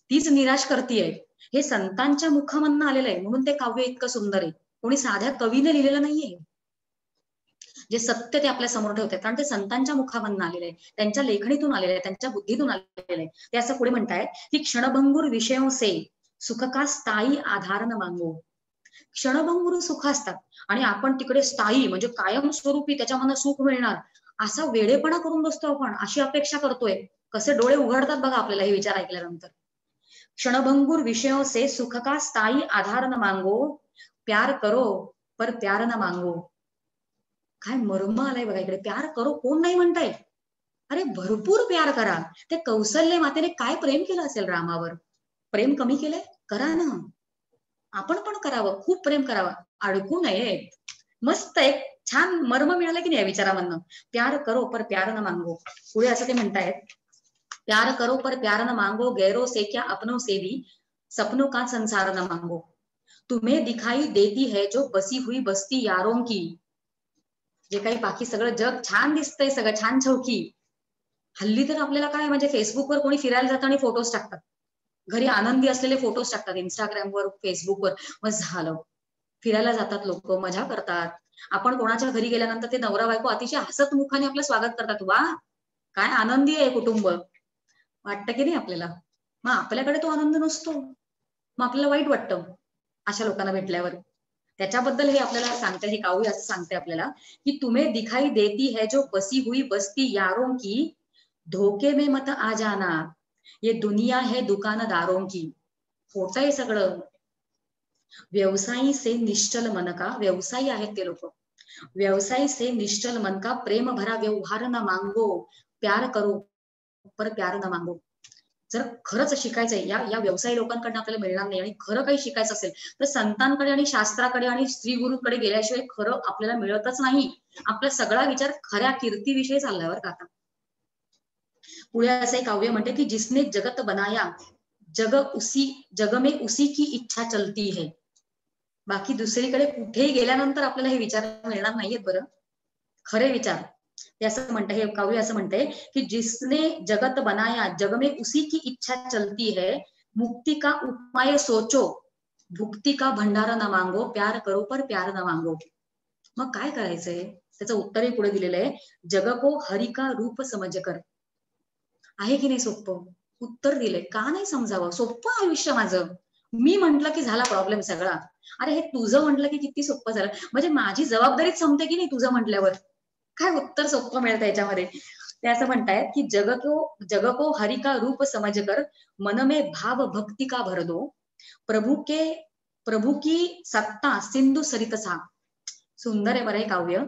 तीच निराश करतीये. हे संतांच्या मुखामधनं आलेलं आहे, म्हणून ते काव्य इतकं सुंदर आहे. कोणी साध्या कवीने लिहिलेलं नाहीये. जे सत्य ते आपल्या समोर ठेवतात, कारण ते संतांच्या मुखामधनं आलेलं आहे, त्यांच्या लेखणीतून आलेलं आहे, त्यांच्या बुद्धीतून आलेलं आहे. ते असं पुढे म्हणतायत की क्षणभंगुर विषयों से सुख का स्थायी आधार न मांगो. क्षणभंगुर सुख असतात आणि आपण तिकडे स्थायी म्हणजे कायमस्वरूपी त्याच्यामधनं सुख मिळणार असा वेडेपणा करून बसतो आपण, अशी अपेक्षा करतोय. कसे डोळे उघडतात बघा आपल्याला हे विचार ऐकल्यानंतर. क्षणभंगुर विषयों से सुख का स्थायी आधार न मांगो, प्यार करो पर प्यार न मांगो. काय मर्म आलाय बघा इकडे. प्यार करो कोण नाही म्हणताय, अरे भरपूर प्यार करा. ते कौशल्य मातेने काय प्रेम केलं असेल रामावर, प्रेम कमी केलंय? करा ना, आपण पण करावं, खूप प्रेम करावं, अडकू नये. मस्त एक छान मर्म मिळालं की नाही या विचारामधनं. प्यार करो पर प्यार न मांगो. पुढे असं ते म्हणतायत, प्यार करो पर प्यार न मांगो, गैरों से क्या अपनों से भी, सपनों का संसार न मांगो. तुम्हें दिखाई देती है जो बसी हुई बस्ती यारों की. जे काही बाकी सगळं जग छान दिसतंय, सगळं छान छौकी. हल्ली तर आपल्याला काय म्हणजे फेसबुकवर कोणी फिरायला जातं आणि फोटोज टाकतात, घरी आनंदी असलेले फोटोज टाकतात इंस्टाग्रामवर, फेसबुकवर. मग झालं, फिरायला जातात लोक, मजा करतात. आपण कोणाच्या घरी गेल्यानंतर ते नवरा बायको अतिशय हसत मुखाने आपलं स्वागत करतात, वा काय आनंदी आहे कुटुंब, वाटतं की नाही आपल्याला? मग आपल्याकडे तो आनंद नसतो, मग आपल्याला वाईट वाटतं अशा लोकांना भेटल्यावर. त्याच्याबद्दल हे आपल्याला सांगते, हे काव्य असं सांगते आपल्याला की तुम्हें दिखाई देती है जो बसी हुई बस्ती यारों की, धोके में मत आ जाना, ये दुनिया है दुकानदारों की. खोटं आहे सगळं. व्यवसायी से निश्चल मन का, व्यवसायी आहेत ते लोक, व्यवसायी से निश्चल मन का, प्रेम भरा व्यवहार न मांगो, प्यार करो पर प्यार न मांगो. जर खरंच शिकायचंय, या या व्यवसायी लोकांकडनं आपल्याला मिळणार नाही, आणि खरं काही शिकायचं असेल तर संतांकडे आणि शास्त्राकडे आणि स्त्री गुरुकडे गेल्याशिवाय खरं आपल्याला मिळतच नाही. आपला सगळा विचार खऱ्या कीर्तीविषयी चालल्यावर का आता. पुढे असं एक काव्य म्हणते की जिसने जगत बनाया, जग में उसी की इच्छा चलती है. बाकी दुसरीकडे कुठेही गेल्यानंतर आपल्याला हे विचार मिळणार नाहीयेत बरं, खरे विचार. ते असं म्हणतं, हे काव्य असं म्हणते की जिसने जगत बनाया, जग में उसी की इच्छा चलती है, मुक्ति का उपाय सोचो, भुक्ती का भंडारा न मांगो, प्यार करो पर प्यार न मांगो. मग काय करायचंय, त्याचं उत्तरही पुढे दिलेलं आहे. जग को हरि का रूप समझ कर. आहे की नाही सोपं? उत्तर दिलंय. का नाही समजावं? सोपं आयुष्य माझं. मी म्हंटल की झाला प्रॉब्लेम सगळा. अरे हे तुझं म्हटलं की किती सोपं झालं. म्हणजे माझी जबाबदारीच संपते की नाही तुझं म्हटल्यावर. काय उत्तर सोपं मिळतं याच्यामध्ये. ते असं म्हणतायत की जग को हरि का रूप समझ कर, मन में भाव भक्ति का भर दो, प्रभु की सत्ता सिंधु सरितसा. सुंदर आहे बरं हे काव्य.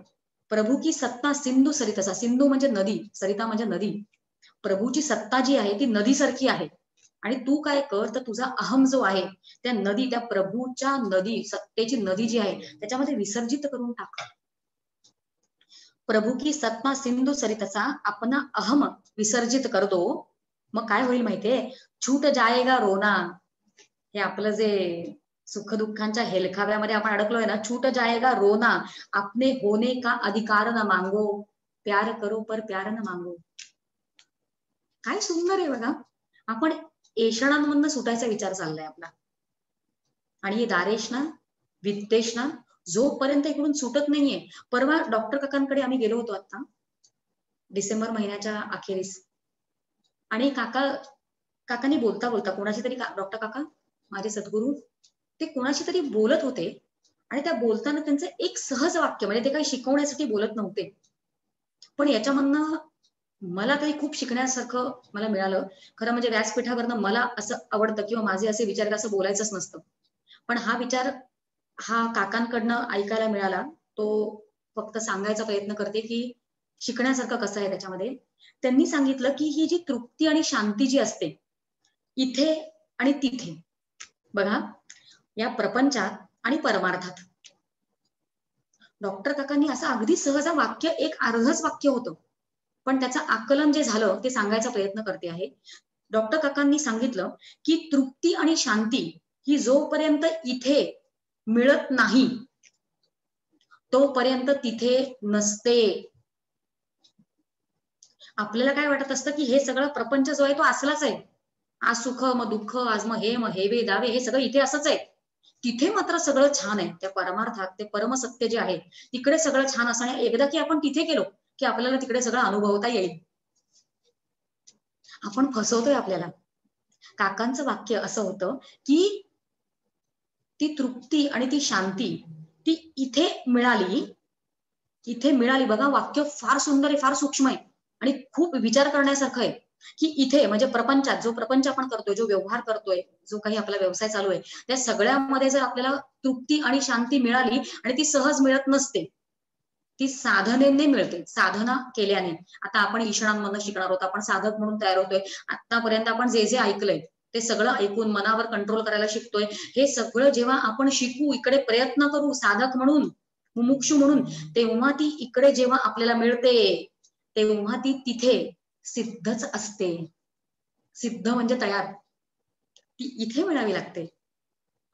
प्रभू की सत्ता सिंधू सरितसा, सिंधू म्हणजे नदी, सरिता म्हणजे नदी. प्रभूची सत्ता जी आहे ती नदीसारखी आहे. आणि तू काय कर, तर तुझा अहम जो आहे त्या नदी, त्या प्रभूच्या नदी, सत्तेची नदी जी आहे त्याच्यामध्ये विसर्जित करून टाक. प्रभू की सत्ता सिंधू सरितसा, अपना अहम विसर्जित कर दो. मग काय होईल माहितीये, छूट जाएगा रोना. हे आपलं जे सुख दुःखांच्या हेलखाव्यामध्ये आपण अडकलोय ना, छूट जाएगा रोना, अपने होने का अधिकार न मांगो, प्यार करो पर प्यार न मांगो. काय सुंदर आहे बघा. आपण ऐशणांमधनं सुटायचा विचार चाललाय आपला, आणि हे दारेशना वित्तेशना जोपर्यंत इकडून सुटत नाहीये. परवा डॉक्टर काकांकडे आम्ही गेलो होतो आता डिसेंबर महिन्याच्या अखेरीस, आणि काकांनी बोलता बोलता कोणाशी तरी, डॉक्टर काका माझे सद्गुरू, ते कोणाशी तरी बोलत होते आणि त्या बोलताना त्यांचं एक सहज वाक्य, म्हणजे ते काही शिकवण्यासाठी बोलत नव्हते, पण याच्यामधनं मला काही खूप शिकण्यासारखं मला मिळालं. खरं म्हणजे व्यासपीठावरनं मला असं आवडतं किंवा माझे असे विचार असं बोलायचंच नसतं, पण हा विचार हा काकांकडनं ऐकायला मिळाला. तो फक्त सांगायचा प्रयत्न करते की शिकण्यासारखं कसं आहे त्याच्यामध्ये. त्यांनी सांगितलं की ही जी तृप्ती आणि शांती जी असते इथे आणि तिथे, बघा, या प्रपंचात आणि परमार्थात, डॉक्टर काकांनी असं अगदी सहज वाक्य, एक अर्धच वाक्य होतं, पण त्याचं आकलन जे झालं ते सांगायचा प्रयत्न करते आहे. डॉक्टर काकांनी सांगितलं की तृप्ती आणि शांती ही जोपर्यंत इथे मिळत नाही तोपर्यंत तिथे नसते. आपल्याला काय वाटत असतं की हे सगळं प्रपंच जो आहे तो असलाच आहे, आज सुख मग दुःख, आज मग हे, मग हेवे दावे, हे सगळं इथे असंच आहे. तिथे मात्र सगळं छान आहे, त्या परमार्थात ते परमसत्य जे आहे तिकडे सगळं छान असं. आणि एकदा की आपण तिथे गेलो की आपल्याला तिकडे सगळं अनुभवता येईल. आपण फसवतोय आपल्याला. काकांचं वाक्य असं होतं की ती तृप्ती आणि ती शांती ती इथे मिळाली, इथे मिळाली. बघा, वाक्य फार सुंदर आहे, फार सूक्ष्म आहे आणि खूप विचार करण्यासारखं आहे. की इथे म्हणजे प्रपंचात, जो प्रपंच आपण करतोय, जो व्यवहार करतोय, जो काही आपला व्यवसाय चालू आहे, त्या सगळ्यामध्ये जर आपल्याला तृप्ती आणि शांती मिळाली, आणि ती सहज मिळत नसते, ती साधनेने मिळते, साधना केल्याने. आता आपण ईशानांमधनं शिकणार आहोत, आपण साधक म्हणून तयार होतोय. आतापर्यंत आपण जे जे ऐकलंय ते सगळं ऐकून मनावर कंट्रोल करायला शिकतोय. हे सगळं जेव्हा आपण शिकू, इकडे प्रयत्न करू साधक म्हणून, मुमुक्षू म्हणून, तेव्हा ती इकडे जेव्हा आपल्याला मिळते तेव्हा ती तिथे सिद्धच असते. सिद्ध म्हणजे तयार. ती इथे मिळावी लागते.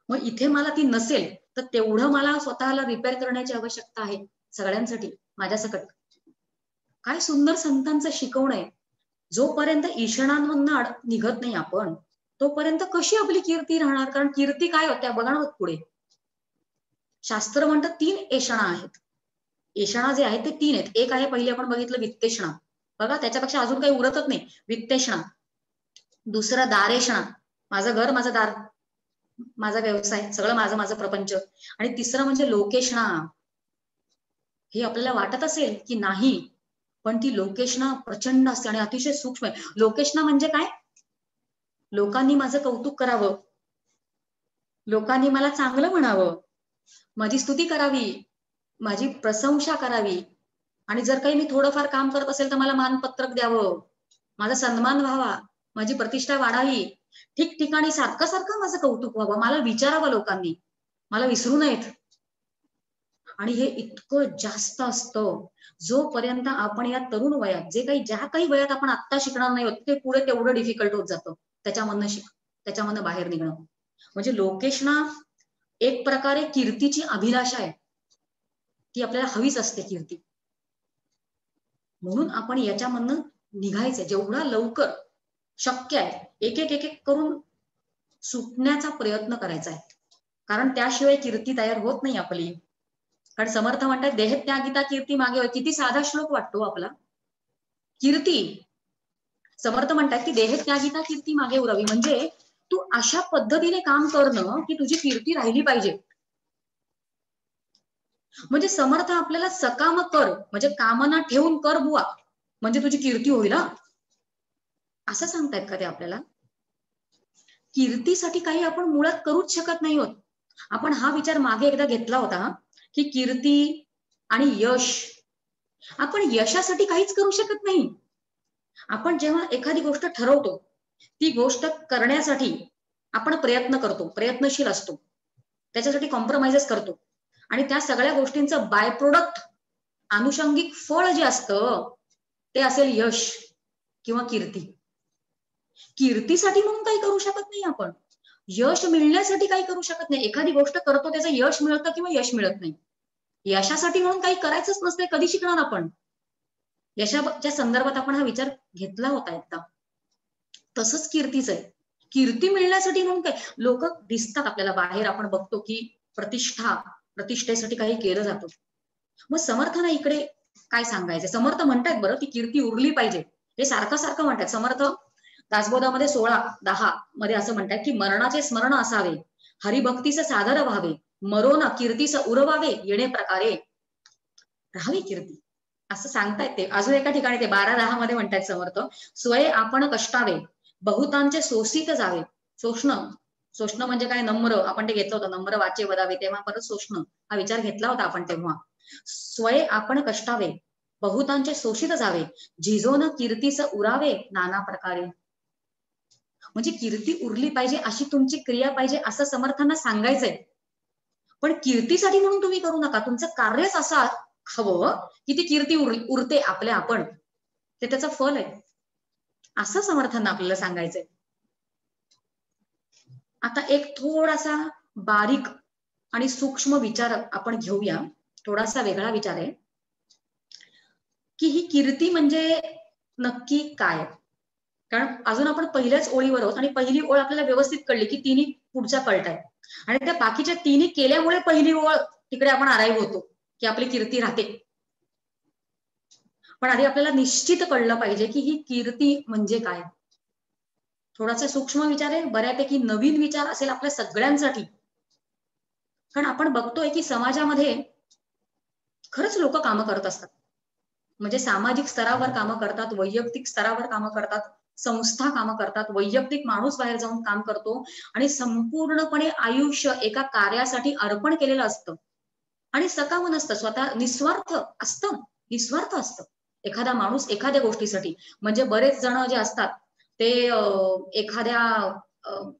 मग इथे मला ती नसेल तर तेवढं मला स्वतःला रिपेअर करण्याची आवश्यकता आहे, सगळ्यांसाठी, माझ्यासकट. काय सुंदर संतांचं शिकवण आहे. जोपर्यंत ईशणांमधनं निघत नाही आपण, तोपर्यंत कशी आपली कीर्ती राहणार? कारण कीर्ती काय होत्या बघा ना पुढे. शास्त्र म्हणतात 3 एषणा आहेत. एषणा जे आहेत ते 3 आहेत. एक आहे, पहिले आपण बघितलं, वित्तेषणा. बघा, त्याच्यापेक्षा अजून काही उरतच नाही, वित्तेषणा. दुसरा दारेषणा, माझं घर, माझं दार, माझा व्यवसाय, सगळं माझं, माझं प्रपंच. आणि तिसरं म्हणजे लोकेषणा. हे आपल्याला वाटत असेल की नाही, पण ती लोकेषणा प्रचंड असते आणि अतिशय सूक्ष्म आहे. लोकेषणा म्हणजे काय? लोकांनी माझं कौतुक करावं, लोकांनी मला चांगलं म्हणावं, माझी स्तुती करावी, माझी प्रशंसा करावी, आणि जर काही मी थोडंफार काम करत असेल तर मला मानपत्रक द्यावं, माझा सन्मान व्हावा, माझी प्रतिष्ठा वाढावी, ठिकठिकाणी सारखं सारखं माझं कौतुक व्हावं, मला विचारावं लोकांनी, मला विसरू नयेत. आणि हे इतकं जास्त असतं. जोपर्यंत आपण या तरुण वयात, जे काही, ज्या काही वयात आपण आत्ता शिकणार नाही होत, ते पुढे तेवढं डिफिकल्ट होत जातं त्याच्यामधनं बाहेर निघणं. म्हणजे लोकेशना एक प्रकारे कीर्तीची अभिलाषा आहे, ती आपल्याला हवीच असते कीर्ती. म्हणून आपण याच्यामधनं निघायचं जेवढा लवकर शक्य आहे, एक एक एक एक करून सुटण्याचा प्रयत्न करायचा आहे. कारण त्याशिवाय कीर्ती तयार होत नाही आपली. कारण समर्थ म्हणतात, देह त्यागिता कीर्ती मागे. किती साधा श्लोक वाटतो आपला. कीर्ती, समर्थ म्हणतात की देह त्यागिता कीर्ती मागे उरावी, म्हणजे तू अशा पद्धतीने काम करणं की तुझी कीर्ती राहिली पाहिजे. म्हणजे समर्थ आपल्याला सकाम कर, म्हणजे कामना ठेवून कर बुवा, म्हणजे तुझी कीर्ती होईल, असं सांगतायत का ते आपल्याला? कीर्तीसाठी काही आपण मुळात करूच शकत नाही होत. आपण हा विचार मागे एकदा घेतला होता की कीर्ती आणि यश, आपण यशासाठी काहीच करू शकत नाही. आपण जेव्हा एखादी गोष्ट ठरवतो, ती गोष्ट करण्यासाठी आपण प्रयत्न करतो, प्रयत्नशील असतो, त्याच्यासाठी कॉम्प्रोमाइजेस करतो, आणि त्या सगळ्या गोष्टींचं बाय प्रोडक्ट, आनुषंगिक फळ जे असतं ते असेल यश किंवा कीर्ती. कीर्तीसाठी म्हणून काही करू शकत नाही आपण, यश मिळण्यासाठी काही करू शकत नाही. एखादी गोष्ट करतो, त्याचं यश मिळतं किंवा यश मिळत नाही, यशासाठी म्हणून काही करायचंच नसते. कधी शिकणार आपण? यशाच्या संदर्भात आपण हा विचार घेतला होता एकदा. तसंच कीर्तीच आहे. कीर्ती मिळण्यासाठी म्हणून काय, लोक दिसतात आपल्याला बाहेर, आपण बघतो की प्रतिष्ठेसाठी काही केलं जातं. मग समर्थांना इकडे काय सांगायचं? समर्थ म्हणतात बरं की कीर्ती उरली पाहिजे, हे सारखं सारखं म्हणतात. समर्थ दासबोधामध्ये 16:10 मध्ये असं म्हणतात की मरणाचे स्मरण असावे, हरिभक्तीचे सादर व्हावे, मरोन कीर्तीस उरवावे येणे प्रकारे राहावी कीर्ती, असं सांगतायत ते. अजून एका ठिकाणी ते 12:10 मध्ये म्हणतायत समर्थ, स्वय आपण कष्टावे बहुतांचे शोषित जावे. शोषणं म्हणजे काय? नम्र, आपण ते घेतलं होतं, नम्र वाचे वदावे, तेव्हा परत शोषणं हा विचार घेतला होता आपण तेव्हा. स्वय आपण कष्टावे बहुतांचे शोषित जावे, झिजोन कीर्तीस उरावे नाना प्रकारे. म्हणजे कीर्ती उरली पाहिजे अशी तुमची क्रिया पाहिजे असं समर्थांना सांगायचंय. पण कीर्तीसाठी म्हणून तुम्ही करू नका, तुमचं कार्यच असं हवं की ती कीर्ती उरते आपल्या आपण, ते त्याचं फल आहे, असं समर्थांना आपल्याला सांगायचंय. आता एक थोडासा बारीक आणि सूक्ष्म विचार आपण घेऊया, थोडासा वेगळा विचार आहे की ही कीर्ती म्हणजे नक्की काय. कारण अजून आपण पहिल्याच ओळीवर आहोत आणि पहिली ओळ आपल्याला व्यवस्थित कळली की तिन्ही पुढच्या कळताय, आणि त्या बाकीच्या तिन्ही केल्यामुळे पहिली ओळ तिकडे आपण अराईव्ह होतो की आपली कीर्ती राहते. पण आधी आपल्याला निश्चित कळलं पाहिजे की ही कीर्ती म्हणजे काय. थोडासा सूक्ष्म विचार आहे, बऱ्यापैकी नवीन विचार असेल आपल्या सगळ्यांसाठी. कारण आपण बघतोय की समाजामध्ये खरंच लोक कामं करत असतात, म्हणजे सामाजिक स्तरावर कामं करतात, वैयक्तिक स्तरावर कामं करतात, संस्था कामं करतात, वैयक्तिक माणूस बाहेर जाऊन काम करतो आणि संपूर्णपणे आयुष्य एका कार्यासाठी अर्पण केलेलं असतं आणि सकाम नसतं, स्वतः निस्वार्थ असतं, निस्वार्थ असतं एखादा माणूस एखाद्या गोष्टीसाठी. म्हणजे बरेच जण जे असतात ते एखाद्या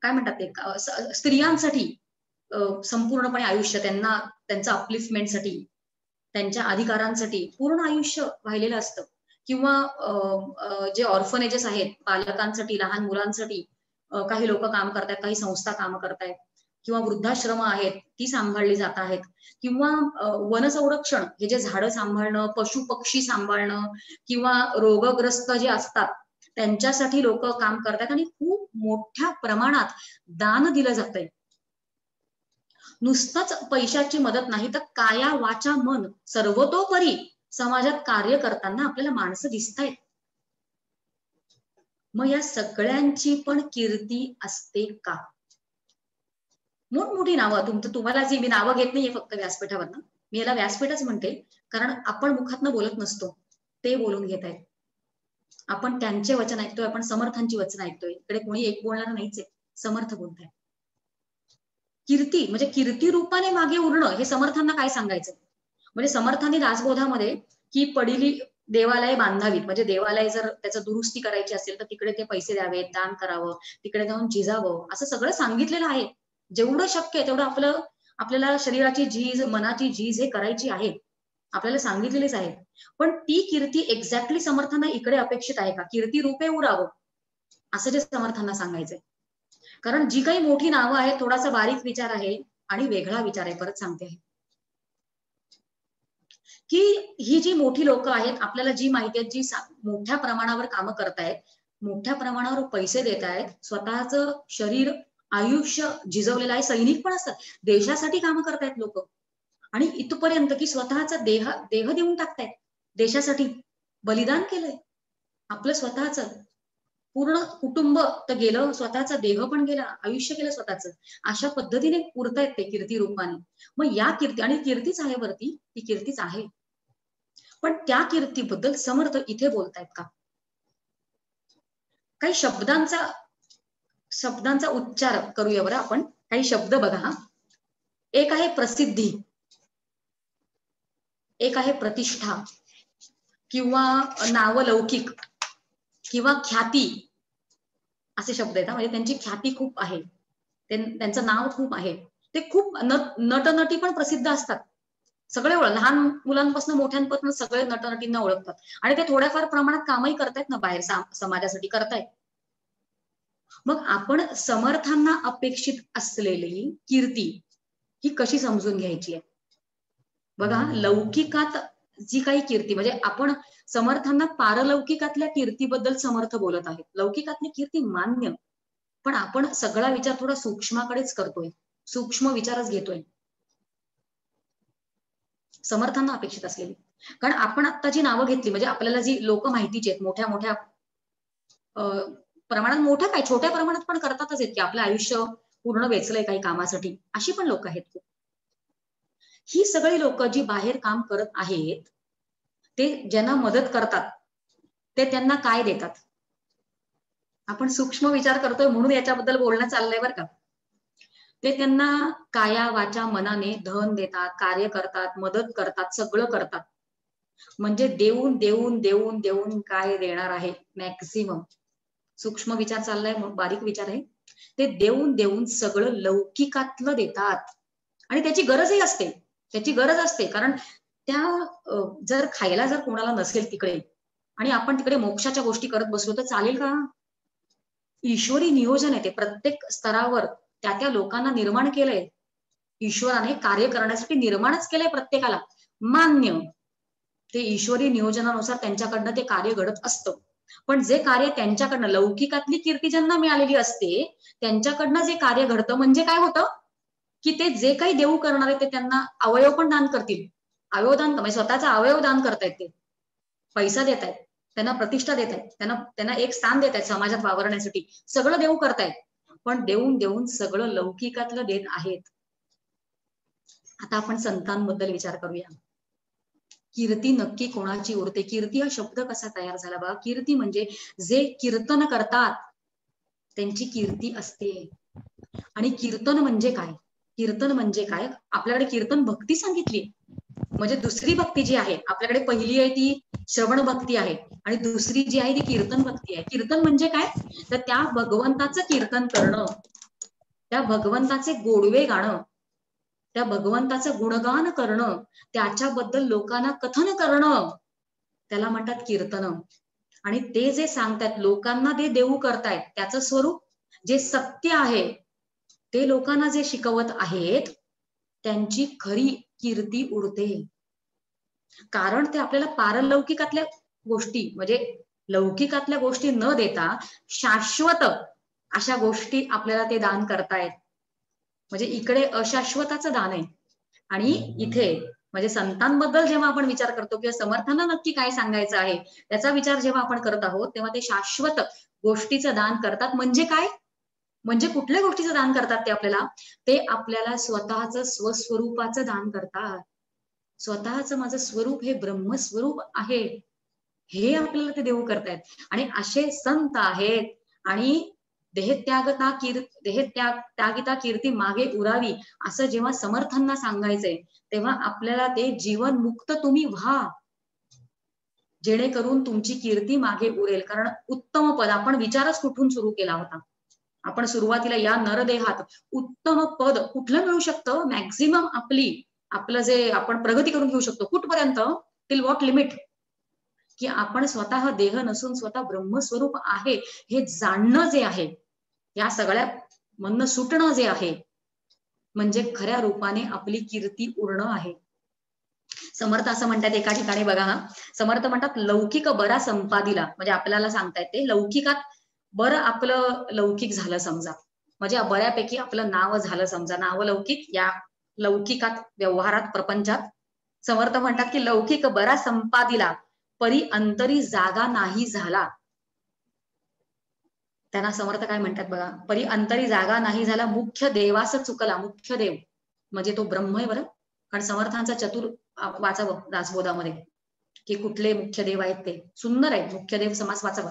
काय म्हणतात ते स्त्रियांसाठी संपूर्णपणे आयुष्य, त्यांना त्यांचं अपलिफ्टमेंटसाठी, त्यांच्या अधिकारांसाठी पूर्ण आयुष्य वाहिलेलं असतं. किंवा जे ऑर्फनेजेस आहेत बालकांसाठी, लहान मुलांसाठी काही लोक काम करतात, काही संस्था काम करतायत, किंवा वृद्धाश्रम आहेत ती सांभाळली जात आहेत, किंवा वनसंरक्षण हे जे झाडं सांभाळणं, पशु पक्षी सांभाळणं, किंवा रोगग्रस्त जे असतात त्यांच्यासाठी लोक काम करतात आणि खूप मोठ्या प्रमाणात दान दिलं जातंय. नुसतंच पैशाची मदत नाही तर काया वाचा मन सर्वतोपरी समाजात कार्य करताना आपल्याला माणसं दिसतायत. मग या सगळ्यांची पण कीर्ती असते का? मोठमोठी नावं, तुम्हाला जी मी नावं घेत नाहीये फक्त व्यासपीठावरनं, मी याला व्यासपीठच म्हणते, कारण आपण मुखातनं बोलत नसतो, ते बोलून घेत आहेत. आपण त्यांचे वचन ऐकतोय, आपण समर्थांची वचन ऐकतोय, इकडे कोणी एक बोलणार नाहीच आहे, समर्थ बोलताय. कीर्ती म्हणजे कीर्ती रूपाने मागे उरणं हे समर्थांना काय सांगायचं. म्हणजे समर्थांनी दासबोधामध्ये की पडिली देवालय बांधावीत, म्हणजे देवालय जर त्याचं दुरुस्ती करायची असेल तर तिकडे ते पैसे द्यावेत, दान करावं, तिकडे जाऊन झिजावं, असं सगळं सांगितलेलं आहे. जेवढं शक्य आहे तेवढं आपल्याला शरीराची झीज, मनाची झीज हे करायची आहे, आपल्याला सांगितलेलीच आहे. पण ती कीर्ती एक्झॅक्टली समर्थांना इकडे अपेक्षित आहे का? कीर्ती रूपे उरावं असं जे समर्थांना सांगायचंय. कारण जी काही मोठी नावं आहेत, थोडासा बारीक विचार आहे आणि वेगळा विचार आहे, परत सांगते आहे की ही जी मोठी लोक आहेत, आपल्याला जी माहिती आहे, जी मोठ्या प्रमाणावर कामं करतायत, मोठ्या प्रमाणावर पैसे देत आहेत, स्वतःचं शरीर आयुष्य झिजवलेलं आहे, सैनिक पण असतात, देशासाठी कामं करतायत लोक, आणि इथपर्यंत की स्वतःचा देह देह देऊन टाकतायत देशासाठी, बलिदान केलंय आपलं स्वतःच, पूर्ण कुटुंब तर गेलं, स्वतःचा देह पण गेला, आयुष्य केलं स्वतःच, अशा पद्धतीने पुरतायत ते कीर्ती रूपाने. मग या कीर्ती, आणि कीर्तीच आहे वरती, ती कीर्तीच आहे, पण त्या कीर्तीबद्दल समर्थ इथे बोलतायत का? काही शब्दांचा उच्चार करूया बरं आपण. काही शब्द बघा, एक आहे प्रसिद्धी, एक आहे प्रतिष्ठा, किंवा नावलौकिक, किंवा ख्याती, असे शब्द आहेत. म्हणजे त्यांची ख्याती खूप आहे, त्यांचं नाव खूप आहे, ते खूप नटनटी पण प्रसिद्ध असतात, सगळे लहान मुलांपासून मोठ्यांपासून सगळे नटनटींना ओळखतात, आणि ते थोड्याफार प्रमाणात कामही करतायत ना बाहेर, समाजासाठी करतायत. मग आपण समर्थांना अपेक्षित असलेली कीर्ती ही कशी समजून घ्यायची आहे? बघा, लौकिकात जी काही कीर्ती, म्हणजे आपण समर्थांना पारलौकिकातल्या कीर्तीबद्दल समर्थ बोलत आहेत, लौकिकातली कीर्ती मान्य, पण आपण सगळा विचार थोडा सूक्ष्माकडेच करतोय, सूक्ष्म विचारच घेतोय समर्थांना अपेक्षित असलेली. कारण आपण आता जी नावं घेतली, म्हणजे आपल्याला जी लोक माहितीची आहेत, मोठ्या मोठ्या प्रमाणात, मोठ्या काय छोट्या प्रमाणात पण करतातच आहेत की आपलं आयुष्य पूर्ण वेचलंय काही कामासाठी, अशी पण लोक आहेत खूप. ही सगळी लोक जी बाहेर काम करत आहेत ते ज्यांना मदत करतात ते त्यांना काय देतात? आपण सूक्ष्म विचार करतोय म्हणून याच्याबद्दल बोलणं चाललंय बरं का. ते त्यांना काया वाचा मनाने धन देतात, कार्य करतात, मदत करतात, सगळं करतात. म्हणजे देऊन देऊन देऊन देऊन काय देणार आहे मॅक्सिमम. सूक्ष्म विचार चाललाय, बारीक विचार आहे. ते देऊन देऊन सगळं लौकिकातलं देतात आणि त्याची गरजही असते. त्याची गरज असते कारण त्या जर खायला जर कोणाला नसेल तिकडे आणि आपण तिकडे मोक्षाच्या गोष्टी करत बसलो तर चालेल का? ईश्वरी नियोजन आहे ते. प्रत्येक स्तरावर त्या त्या लोकांना निर्माण केलंय ईश्वराने, कार्य करण्यासाठी निर्माणच केलंय प्रत्येकाला. मान्य, ते ईश्वरी नियोजनानुसार त्यांच्याकडनं ते कार्य घडत असतं. पण जे कार्य त्यांच्याकडनं लौकिकातली कीर्ती ज्यांना मिळालेली असते त्यांच्याकडनं जे कार्य घडतं म्हणजे काय होतं की ते जे काही देऊ करणारे ते त्यांना अवयव पण दान करतील. अवयव दान म्हणजे स्वतःचा अवयव दान करतायत, ते पैसा देत आहेत, त्यांना प्रतिष्ठा देत आहेत, त्यांना त्यांना एक स्थान देत आहेत समाजात वावरण्यासाठी. सगळं देऊ करतायत पण देऊन देऊन सगळं लौकिकातलं देत आहेत. आता आपण संतांबद्दल विचार करूया. कीर्ती नक्की कोणाची उरते? कीर्ती हा शब्द कसा तयार झाला बघा. कीर्ती म्हणजे जे कीर्तन करतात त्यांची कीर्ती असते. आणि कीर्तन म्हणजे काय? कीर्तन म्हणजे काय? आपल्याकडे कीर्तन भक्ती सांगितली, म्हणजे दुसरी भक्ती जी आहे आपल्याकडे, पहिली आहे ती श्रवण भक्ती आहे आणि दुसरी जी आहे ती कीर्तन भक्ती आहे. कीर्तन म्हणजे काय? तर त्या भगवंताचं कीर्तन करणं, त्या भगवंताचे गोडवे गाणं, त्या भगवंताचं गुणगान करणं, त्याच्याबद्दल लोकांना कथन करणं, त्याला म्हणतात कीर्तन. आणि ते जे सांगतात लोकांना ते देऊ करतायत त्याचं स्वरूप जे सत्य आहे ते लोकांना जे शिकवत आहेत त्यांची खरी कीर्ती उरते. कारण ते आपल्याला पारलौकिकातल्या गोष्टी म्हणजे लौकिकातल्या गोष्टी न देता शाश्वत अशा गोष्टी आपल्याला ते दान करतायत. म्हणजे इकडे अशाश्वताचं दान आहे आणि इथे म्हणजे संतांबद्दल जेव्हा आपण विचार करतो किंवा समर्थांना नक्की काय सांगायचं आहे त्याचा विचार जेव्हा आपण करत आहोत तेव्हा ते शाश्वत गोष्टीचं दान करतात. म्हणजे काय? म्हणजे कुठल्या गोष्टीचं दान करतात ते आपल्याला स्वतःचं स्वस्वरूपाचं दान करतात. स्वतःचं माझं स्वरूप हे ब्रह्मस्वरूप आहे हे आपल्याला ते देऊ करतायत. आणि असे संत आहेत. आणि देहत्यागिता कीर्ती मागे उरावी असं जेव्हा समर्थांना सांगायचंय तेव्हा आपल्याला ते जीवन मुक्त तुम्ही व्हा जेणेकरून तुमची कीर्ती मागे उरेल. कारण उत्तम पद आपण विचारच कुठून सुरू केला होता. आपण सुरुवातीला या नरदेहात उत्तम पद कुठलं मिळू शकतं? मॅक्झिमम आपलं जे आपण प्रगती करून घेऊ शकतो कुठपर्यंत? Till what limit? की आपण स्वतः देह नसून स्वतः ब्रह्मस्वरूप आहे हे जाणणं जे आहे, या सगळ्या म्हणणं सुटणं जे आहे म्हणजे खऱ्या रूपाने आपली कीर्ती उरणं आहे. समर्थ असं म्हणतात एका ठिकाणी बघा, हा समर्थ म्हणतात लौकिक बरा संपादिला. म्हणजे आपल्याला सांगतायत ते लौकिकात बरं आपलं लौकिक झालं समजा, म्हणजे बऱ्यापैकी आपलं नाव झालं समजा, नाव लौकिक या लौकिकात व्यवहारात प्रपंचात. समर्थ म्हणतात की लौकिक बरा संपादिला परी अंतरी जागा नाही झाला. त्यांना समर्थ काय म्हणतात बघा, परी अंतरी जागा नाही झाला मुख्य देवास चुकला. मुख्य देव म्हणजे तो ब्रह्म आहे बरं. कारण समर्थांचा चतुर वाचावं दासबोधामध्ये की कुठले मुख्य देव आहेत ते सुंदर आहे. मुख्य देव समास वाचावा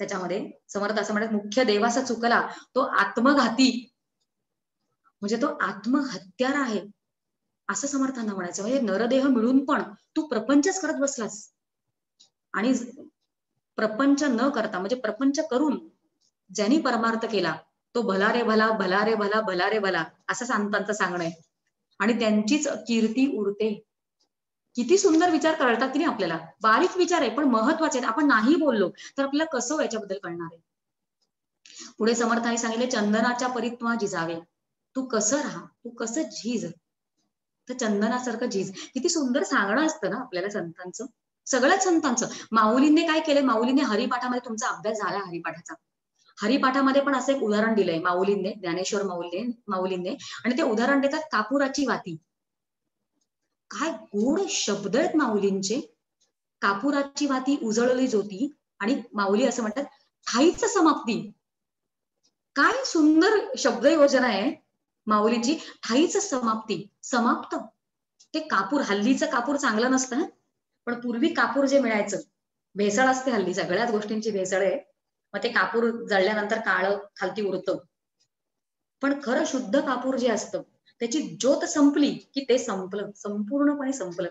त्याच्यामध्ये. समर्थ असं म्हणतात मुख्य देवाचा चुकला तो आत्मघाती, म्हणजे तो आत्महत्यार आहे असं समर्थांना म्हणायचं. म्हणजे नरदेह मिळून पण तू प्रपंचच करत बसलास आणि प्रपंच न करता म्हणजे प्रपंच करून ज्यांनी परमार्थ केला तो भला रे भला, भला रे भला, भला रे भला असं संतांचं सांगणं आहे. आणि त्यांचीच कीर्ती उरते. किती सुंदर विचार कळतात की नाही आपल्याला. बारीक विचार आहे पण महत्वाचे आहेत. आपण नाही बोललो तर आपल्याला कसं याच्याबद्दल कळणार आहे. पुढे समर्थाने सांगितले चंदनाच्या परित्वा झिजावे. तू कसं राहा, तू कसं झीज, तर चंदनासारखं झीज. किती सुंदर सांगणं असतं ना आपल्याला संतांचं, सगळ्याच संतांचं. माऊलींनी काय केलंय, माऊलींनी हरिपाठामध्ये, तुमचा अभ्यास झाला हरिपाठाचा, हरिपाठामध्ये पण असं एक उदाहरण दिलंय माऊलींनी, ज्ञानेश्वर माऊलींनी. आणि ते उदाहरण देतात कापुराची वाती. काय गोड शब्द आहेत माऊलींचे. कापुराची वाती उजळली ज्योती आणि माऊली असं म्हणतात ठाईच समाप्ती. काय सुंदर शब्द योजना आहे माऊलींची. ठाईच समाप्ती, समाप्त ते कापूर, हल्लीचं कापूर चांगलं नसतं, पण पूर्वी कापूर जे मिळायचं, भेसळ असते हल्ली, सगळ्याच गोष्टींची भेसळ आहे. मग ते कापूर जळल्यानंतर काळं खालती उरतं. पण खरं शुद्ध कापूर जे असतं, त्याची ज्योत संपली की ते संपलं, संपूर्णपणे संपलं.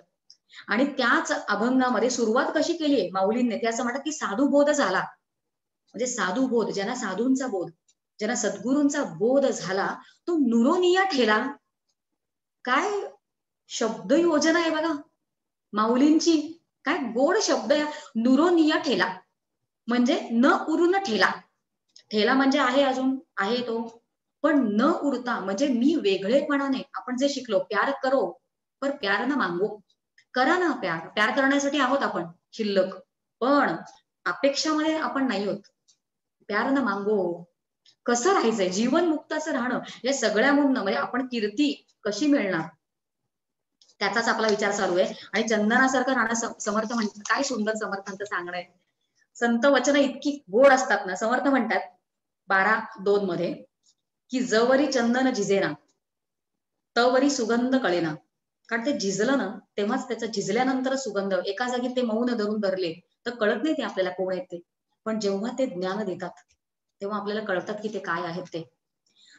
आणि त्याच अभंगामध्ये सुरुवात कशी केली आहे माऊलींनी, ते असं म्हणतात की साधू बोध झाला. म्हणजे साधू बोध, ज्यांना साधूंचा बोध, ज्यांना सद्गुरूंचा बोध झाला, तो नुरोनिया ठेला. काय शब्द योजना आहे बघा माऊलींची, काय गोड शब्द आहे. नुरोनिया ठेला म्हणजे न उरून ठेला. ठेला म्हणजे आहे, अजून आहे तो, पण न उरता म्हणजे मी वेगळेपणाने, आपण जे शिकलो प्यार करो पर प्यार न मांगो, करा ना प्यार, प्यार करण्यासाठी आहोत आपण शिल्लक, पण अपेक्षामध्ये आपण नाही होत. प्यार न मांगो, कसं राहायचंय जीवन मुक्ताचं राहणं, या सगळ्या म्हणून म्हणजे आपण कीर्ती कशी मिळणार त्याचाच आपला विचार चालू आहे. आणि चंदनासारखं राहणं समर्थ म्हणतात, काय सुंदर समर्थांचं सांगणं आहे. संत वचन इतकी गोड असतात ना, समर्थ म्हणतात 12:2 मध्ये की जवरी चंदन झिजेना तवरी सुगंध कळेना. कारण ते झिजलं ना, तेव्हाच त्याचा झिजल्यानंतर सुगंध, एका जागी ते मौन धरून धरले तर कळत नाही ते आपल्याला कोण आहेत ते, पण जेव्हा ते ज्ञान देतात तेव्हा आपल्याला कळतात की ते काय आहेत ते.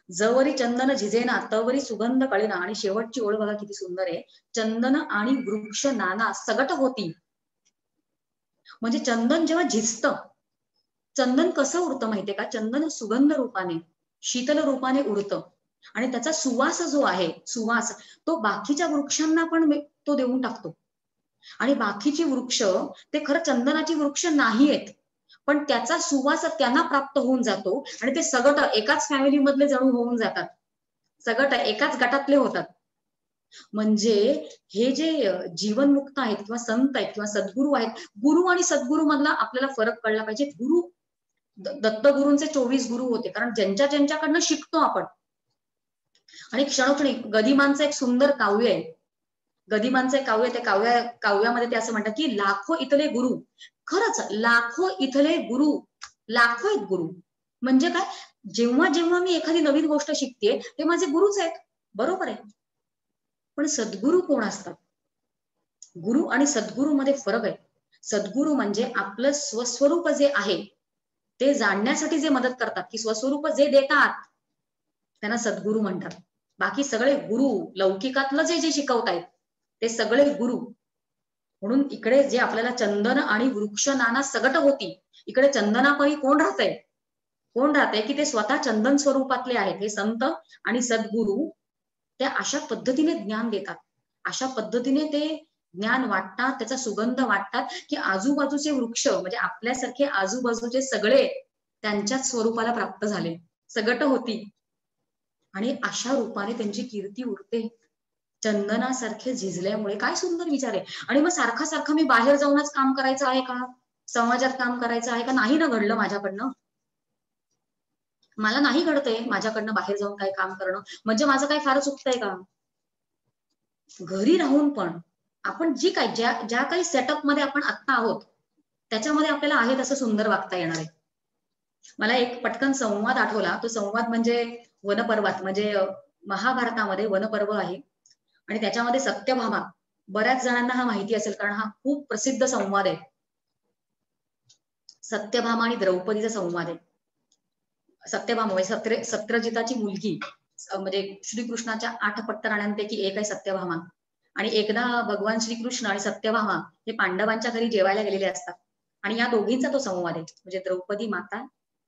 जवरी चंदन झिजेना तवरी सुगंध कळेना. आणि शेवटची ओळ बघा किती सुंदर आहे, चंदन आणि वृक्ष नाना सगट होती. म्हणजे चंदन जेव्हा झिजतं, चंदन कसं उरतं माहितीये का, चंदन सुगंध रूपाने, शीतल रूपाने उरतं. आणि त्याचा सुवास जो आहे, सुवास तो बाकीच्या वृक्षांना पण तो देऊन टाकतो. आणि बाकीची वृक्ष ते खरं चंदनाची वृक्ष नाहीयेत, पण त्याचा सुवास त्यांना प्राप्त होऊन जातो. आणि ते सगट एकाच फॅमिली मधले जणू होऊन जातात, सगट एकाच गटातले होतात. म्हणजे हे जे जीवनमुक्त आहेत किंवा संत आहेत किंवा सद्गुरू आहेत, गुरु आणि सद्गुरू मधला आपल्याला फरक कळला पाहिजे. गुरु दत्तगुरूंचे 24 गुरु होते, कारण ज्यांच्या ज्यांच्याकडनं शिकतो आपण. आणि क्षणोक्षणी गदिमांचं एक सुंदर काव्य आहे, गदिमांचं एक काव्य, त्या काव्यामध्ये ते असं म्हणतात की लाखो इथले गुरु, खरंच लाखो इथले गुरु, लाखो आहेत गुरु. म्हणजे काय, जेव्हा जेव्हा मी एखादी नवीन गोष्ट शिकते ते माझे गुरुच आहेत, बरोबर आहे. पण सद्गुरू कोण असतात, गुरु आणि सद्गुरू मध्ये फरक आहे. सद्गुरू म्हणजे आपलं स्वस्वरूप जे आहे ते जाणण्यासाठी जे मदत करतात, की स्वस्वरूप जे देतात त्यांना सद्गुरू म्हणतात. बाकी सगळे गुरु लौकिकातलं जे जे शिकवतायत ते सगळे गुरु. म्हणून इकडे जे आपल्याला चंदन आणि वृक्ष नाना सगट होती, इकडे चंदनापायी कोण राहतंय, कोण राहतंय की ते स्वतः चंदन स्वरूपातले आहेत. हे संत आणि सद्गुरू ते अशा पद्धतीने ज्ञान देतात, अशा पद्धतीने ते ज्ञान वाटतात, त्याचा सुगंध वाटतात की आजूबाजूचे वृक्ष म्हणजे आपल्यासारखे आजूबाजूचे सगळे त्यांच्याच स्वरूपाला प्राप्त झाले, सगट होती. आणि अशा रूपाने त्यांची कीर्ती उरते चंदनासारखे झिजल्यामुळे. काय सुंदर विचार आहे. आणि मग सारखा सारखा मी बाहेर जाऊनच काम करायचं आहे का, समाजात काम करायचं आहे का, नाही ना घडलं माझ्याकडनं, मला नाही घडतंय माझ्याकडनं बाहेर जाऊन काही काम करणं, म्हणजे माझं काय फार चुकतंय का. घरी राहून पण आपण जी काय ज्या ज्या काही सेटअप मध्ये आपण आत्ता आहोत त्याच्यामध्ये आपल्याला आहे तसं सुंदर वागता येणार आहे. मला एक पटकन संवाद आठवला, तो संवाद म्हणजे वनपर्वात, म्हणजे महाभारतामध्ये वनपर्व आहे आणि त्याच्यामध्ये सत्यभामा, बऱ्याच जणांना हा माहिती असेल कारण हा खूप प्रसिद्ध संवाद आहे. सत्यभामा आणि द्रौपदीचा संवाद आहे. सत्यभामा म्हणजे सत्यजिताची मुलगी, म्हणजे श्रीकृष्णाच्या 8 पट्टराण्यांपैकी एक आहे सत्यभामा. आणि एकदा भगवान श्रीकृष्ण आणि सत्यभामा हे पांडवांच्या घरी जेवायला गेलेले असतात आणि या दोघींचा तो संवाद आहे, म्हणजे द्रौपदी माता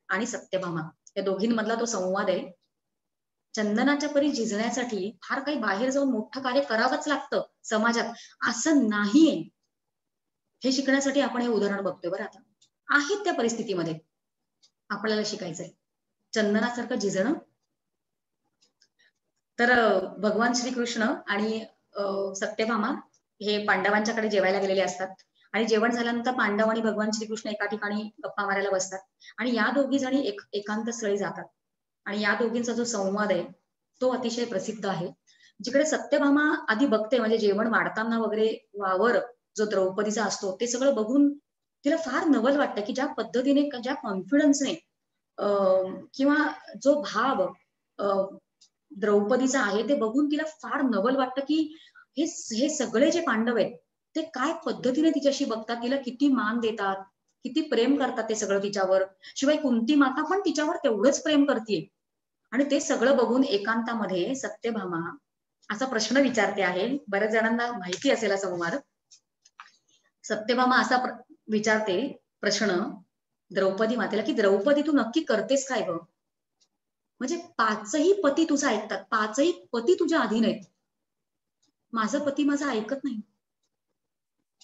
आणि सत्यभामा या दोघींमधला तो संवाद आहे. चंदनाच्या परी झिजण्यासाठी फार काही बाहेर जाऊन मोठं कार्य करावंच लागतं समाजात असं नाहीये, हे शिकण्यासाठी आपण हे उदाहरण बघतोय. बरं, आता आहेत त्या परिस्थितीमध्ये आपल्याला शिकायचंय चंदनासारखं झिजणं. तर भगवान श्रीकृष्ण आणि सत्यभामा हे पांडवांच्याकडे जेवायला गेलेले असतात आणि जेवण झाल्यानंतर पांडव आणि भगवान श्रीकृष्ण एका ठिकाणी गप्पा मारायला बसतात आणि या दोघी जणी एकांत स्थळी जातात. आणि या दोघींचा जो संवाद आहे तो अतिशय प्रसिद्ध आहे. जिकडे सत्यभामा आधी बघते, म्हणजे जेवण वाढताना वगैरे वावर जो द्रौपदीचा असतो ते सगळं बघून तिला फार नवल वाटतं की ज्या पद्धतीने, ज्या कॉन्फिडन्सने किंवा जो भाव द्रौपदीचा आहे ते बघून तिला फार नवल वाटतं की हे सगळे जे पांडव आहेत ते काय पद्धतीने तिच्याशी बघतात, तिला किती मान देतात, किती प्रेम करतात ते सगळं तिच्यावर. शिवाय कुंती माता पण तिच्यावर तेवढंच प्रेम करते. आणि ते सगळं बघून एकांतामध्ये सत्यभामा असा प्रश्न विचारते आहे. बऱ्याच जणांना माहिती असेल असा उमार. सत्यभामा असा विचारते प्रश्न द्रौपदी मातेला की द्रौपदी तू नक्की करतेस काय ग? म्हणजे पाचही पती तुझा ऐकतात, पाचही पती तुझ्या अधीन आहेत. माझा पती माझा ऐकत नाही,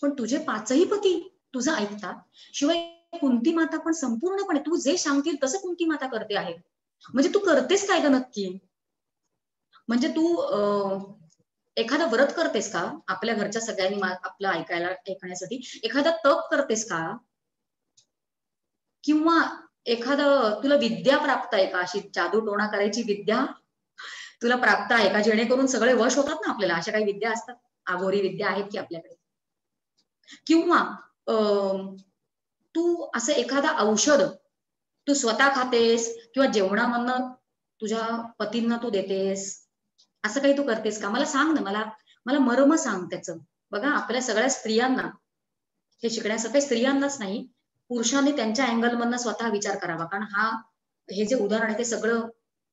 पण तुझे पाचही पती तुझं ऐकतात. शिवाय कुंती माता पण संपूर्णपणे तू जे सांगतील तसं कुंती माता करते आहे. म्हणजे तू करतेस काय ग नक्की? म्हणजे तू एखादं व्रत करतेस का आपल्या घरच्या सगळ्यांनी आपलं ऐकण्यासाठी? एखादा तप करतेस का? किंवा एखादं तुला विद्या प्राप्त आहे का? अशी जादू टोणा करायची विद्या तुला प्राप्त आहे का, जेणेकरून सगळे वश होतात ना आपल्याला? अशा काही विद्या असतात, आघोरी विद्या आहेत की आपल्याकडे? किंवा तू असं एखादा औषध तू स्वतः खातेस किंवा जेवणामधनं तुझ्या पतींना तू देतेस, असं काही तू करतेस का? मला सांग ना, मला मला मर्म सांग त्याचं. बघा आपल्या सगळ्या स्त्रियांना हे शिकण्यासाठी, स्त्रियांनाच नाही पुरुषांनी त्यांच्या अँगल मधनं स्वतः विचार करावा. कारण हे जे उदाहरण आहे ते सगळं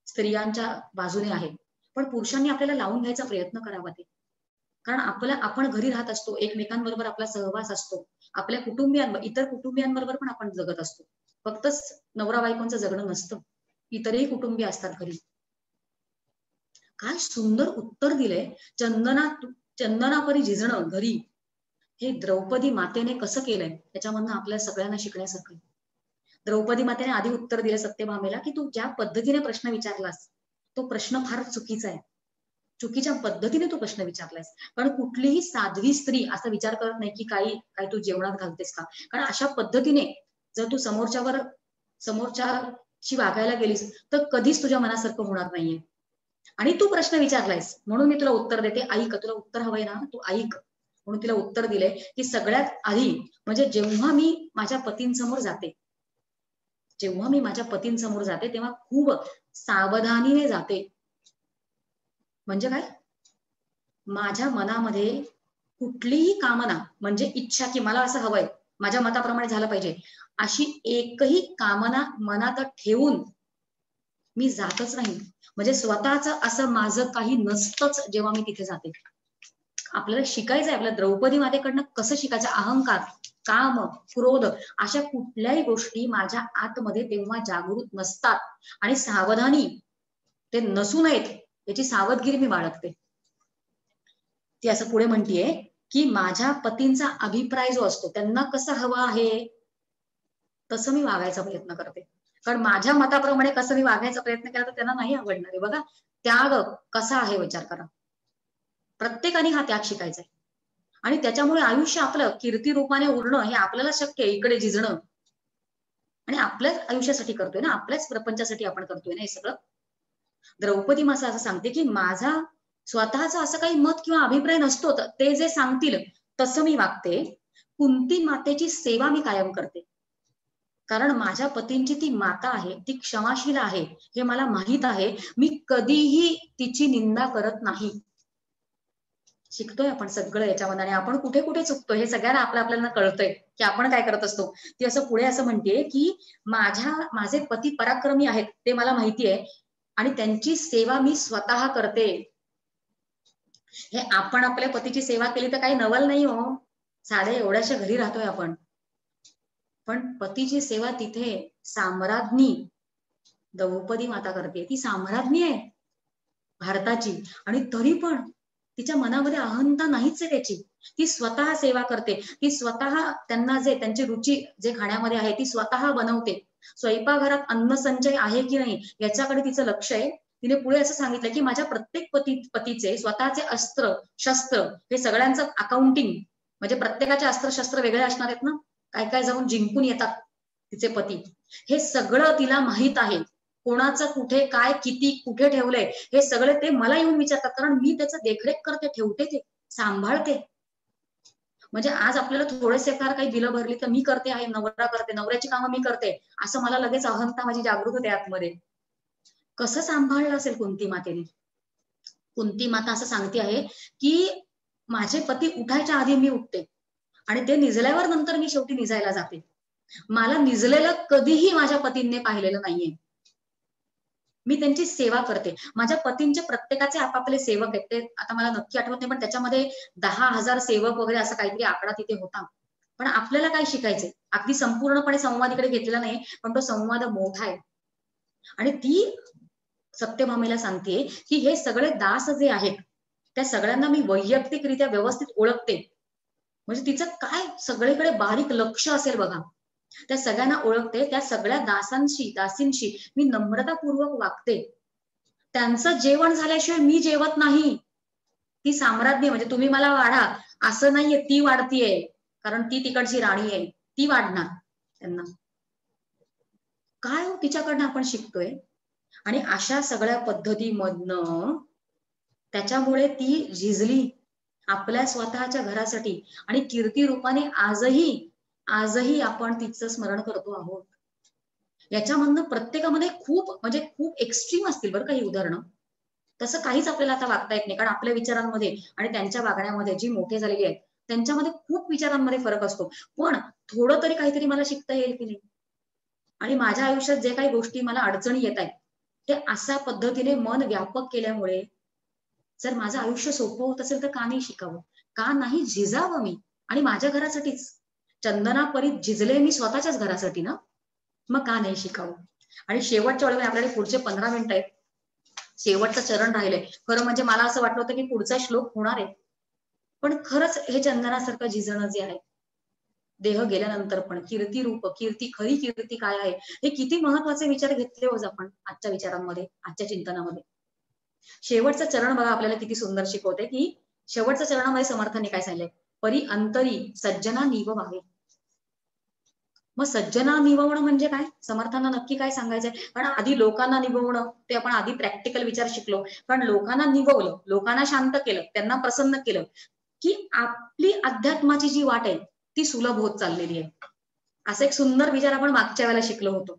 स्त्रियांच्या बाजूने आहे, पण पुरुषांनी आपल्याला लावून घ्यायचा प्रयत्न करावा ते. कारण आपण घरी राहत असतो, एकमेकांबरोबर आपला सहवास असतो, आपल्या इतर कुटुंबियांबरोबर पण आपण जगत असतो. फक्त नवरा बायकोंचं जगणं नसतं, इतरही कुटुंबीय असतात घरी. काय सुंदर उत्तर दिलंय. चंदनापरी झिजणं घरी, हे द्रौपदी मातेने कसं केलंय त्याच्यामधनं आपल्या सगळ्यांना शिकण्यासारखं. द्रौपदी मातेने आधी उत्तर दिलं सत्यभामेला की तू ज्या पद्धतीने प्रश्न विचारलास तो प्रश्न फार चुकीचा आहे, चुकीच्या पद्धतीने तू प्रश्न विचारलायस. कारण कुठलीही साध्वी स्त्री असा विचार करत नाही की काही तू जेवणात घालतेस का. कारण अशा पद्धतीने जर तू समोरच्याशी वागायला गेलीस तर कधीच तुझ्या मनासारखं होणार नाहीये. आणि तू प्रश्न विचारलायस म्हणून मी तुला उत्तर देते, ऐक. तुला उत्तर हवंय ना, तू ऐक. म्हणून तिला उत्तर दिले की सगळ्यात आधी म्हणजे जेव्हा मी माझ्या पतींसमोर जाते तेव्हा खूप सावधानीने जाते. म्हणजे काय, माझ्या मनामध्ये कुठलीही कामना म्हणजे इच्छा की मला असं हवंय, माझ्या मताप्रमाणे झालं पाहिजे, अशी एकही कामना मनात ठेवून मी जातच नाही. म्हणजे स्वतःच असं माझं काही नसतंच जेव्हा मी तिथे जाते. आपल्याला शिकायचंय, आपल्या द्रौपदी मातेकडनं कसं शिकायचं. अहंकार, काम, क्रोध अशा कुठल्याही गोष्टी माझ्या आतमध्ये तेव्हा जागृत नसतात. आणि सावधानी ते नसू नयेत याची सावधगिरी मी बाळगते. ती असं पुढे म्हणतीये की माझ्या पतींचा अभिप्राय जो असतो, त्यांना कसं हवं आहे तसं मी वागायचा प्रयत्न करते. कारण माझ्या मताप्रमाणे कसं मी वागायचा प्रयत्न केला तर त्यांना नाही आवडणार आहे. बघा त्याग कसा आहे विचार करा. प्रत्येकाने हा त्याग शिकायचा आहे. आणि त्याच्यामुळे आयुष्य आपलं कीर्ती रूपाने उरणं हे आपल्याला शक्य आहे. इकडे झिजणं आणि आपल्याच आयुष्यासाठी करतोय ना, आपल्याच प्रपंचासाठी आपण करतोय ना हे सगळं. द्रौपदी माता असं सांगते की माझा स्वतःचा असं काही मत किंवा अभिप्राय नसतो, ते जे सांगतील तसं मी वागते. कुंती मातेची सेवा मी कायम करते, कारण माझ्या पतींची ती माता आहे, ती क्षमाशील आहे हे मला माहित आहे. मी कधीही तिची निंदा करत नाही. शिकतोय आपण सगळं याच्यामध्ये. आणि आपण कुठे कुठे चुकतोय हे सगळ्यांना आपल्याला कळतंय की आपण काय करत असतो. ती असं पुढे असं म्हणतेय की माझे पती पराक्रमी आहेत ते मला माहिती आहे आणि त्यांची सेवा मी स्वतः करते. हे आपण आपल्या पतीची सेवा केली तर काही नवल नाही हो, साधे एवढ्याशा घरी राहतोय आपण, पण पतीची सेवा तिथे साम्राज्ञी द्रौपदी माता करते. ती साम्राज्ञी आहे भारताची आणि तरी पण तिच्या मनामध्ये अहंता नाहीच आहे त्याची. ती स्वतः सेवा करते, ती स्वतः त्यांना त्यांची रुची जे खाण्यामध्ये आहे ती स्वतः बनवते. स्वयंपाकघरात अन्न संचय आहे की नाही याच्याकडे तिचं लक्ष आहे. तिने पुढे असं सांगितलं की माझ्या प्रत्येक पतीचे स्वतःचे अस्त्र शस्त्र हे सगळ्यांचं अकाउंटिंग, म्हणजे प्रत्येकाचे अस्त्र शस्त्र वेगळे असणार आहेत ना, काय काय जाऊन जिंकून येतात तिचे पती, हे सगळं तिला माहित आहे. कोणाचं कुठे काय किती कुठे ठेवलंय हे सगळे ते मला येऊन विचारतात, कारण मी त्याचं देखरेख करते, ठेवते, ते सांभाळते. म्हणजे आज आपल्याला थोडेसे फार काही बिलं भरली तर मी करते आहे, नवरा करते, नवऱ्याची कामं मी करते, असं मला लगेच अहंता माझी जागृत होते आतमध्ये. कसं सांभाळलं असेल कुंती मातेने. कुंती माता असं सांगते आहे की माझे पती उठायच्या आधी मी उठते आणि ते निजल्यावर नंतर मी शेवटी निजायला जाते. मला निजलेलं कधीही माझ्या पतींनी पाहिलेलं नाहीये. मी त्यांची सेवा करते. माझ्या पतींचे प्रत्येकाचे आपापले सेवक आहेत. ते आता मला नक्की आठवत नाही, पण त्याच्यामध्ये 10,000 सेवक वगैरे असा काहीतरी आकडा तिथे होता. पण आपल्याला काय शिकायचंय? अगदी संपूर्णपणे संवाद घेतलेला नाही, पण तो संवाद मोठा आहे. आणि ती सत्यभामेला सांगते की हे सगळे दास जे आहेत त्या सगळ्यांना मी वैयक्तिकरित्या व्यवस्थित ओळखते. म्हणजे तिचं काय सगळीकडे बारीक लक्ष असेल बघा. त्या सगळ्यांना ओळखते. त्या सगळ्या दासांशी दासींशी मी नम्रतापूर्वक वागते. त्यांचं जेवण झाल्याशिवाय मी जेवत नाही. ती साम्राज्ञी म्हणजे तुम्ही मला वाढा असं नाहीये, ती वाढतीये. कारण ती तिकडची राणी आहे, ती वाढणार त्यांना. काय हो तिच्याकडनं आपण शिकतोय. आणि अशा सगळ्या पद्धतीमधनं त्याच्यामुळे ती झिजली आपल्या स्वतःच्या घरासाठी. आणि कीर्ती रूपाने आजही आपण तिचं स्मरण करतो आहोत. याच्यामधनं प्रत्येकामध्ये खूप म्हणजे खूप एक्स्ट्रीम असतील बरं काही उदाहरणं. तसं काहीच आपल्याला आता वागता येत नाही, कारण आपल्या विचारांमध्ये आणि त्यांच्या वागण्यामध्ये जी मोठे झालेली आहेत त्यांच्यामध्ये खूप विचारांमध्ये फरक असतो. पण थोडं तरी काहीतरी मला शिकता येईल की नाही. आणि माझ्या आयुष्यात जे काही गोष्टी मला अडचणी येत आहेत ते अशा पद्धतीने मन व्यापक केल्यामुळे जर माझं आयुष्य सोपं होत असेल तर का नाही शिकावं, का नाही झिजावं मी. आणि माझ्या घरासाठीच चंदनापरी झिजले मी स्वतःच्याच घरासाठी ना, मग का नाही शिकावं. आणि शेवटच्या वेळेला आपल्याला पुढचे 15 मिनिटं आहेत, शेवटचं चरण राहिले. खरं म्हणजे मला असं वाटलं होतं की पुढचा श्लोक होणार आहे, पण खरंच हे चंदनासारखं झिजणं जे आहे देह गेल्यानंतर पण कीर्ती रूप कीर्ती खरी कीर्ती काय आहे हे किती महत्वाचे विचार घेतले होते आपण आजच्या विचारांमध्ये आजच्या चिंतनामध्ये. शेवटचं चरण बघा आपल्याला किती सुंदर शिकवते की शेवटच्या चरणामध्ये समर्थांनी काय सांगितलंय, परी अंतरी सज्जना निववावे. मग सज्जना निववणं म्हणजे काय, समर्थांना नक्की काय सांगायचंय. कारण आधी लोकांना निववणं ते आपण आधी प्रॅक्टिकल विचार शिकलो. कारण लोकांना निववलं, लोकांना शांत केलं, त्यांना प्रसन्न केलं की आपली अध्यात्माची जी वाट आहे ती सुलभ होत चाललेली आहे. असं एक सुंदर विचार आपण मागच्या वेळेला शिकलो होतो.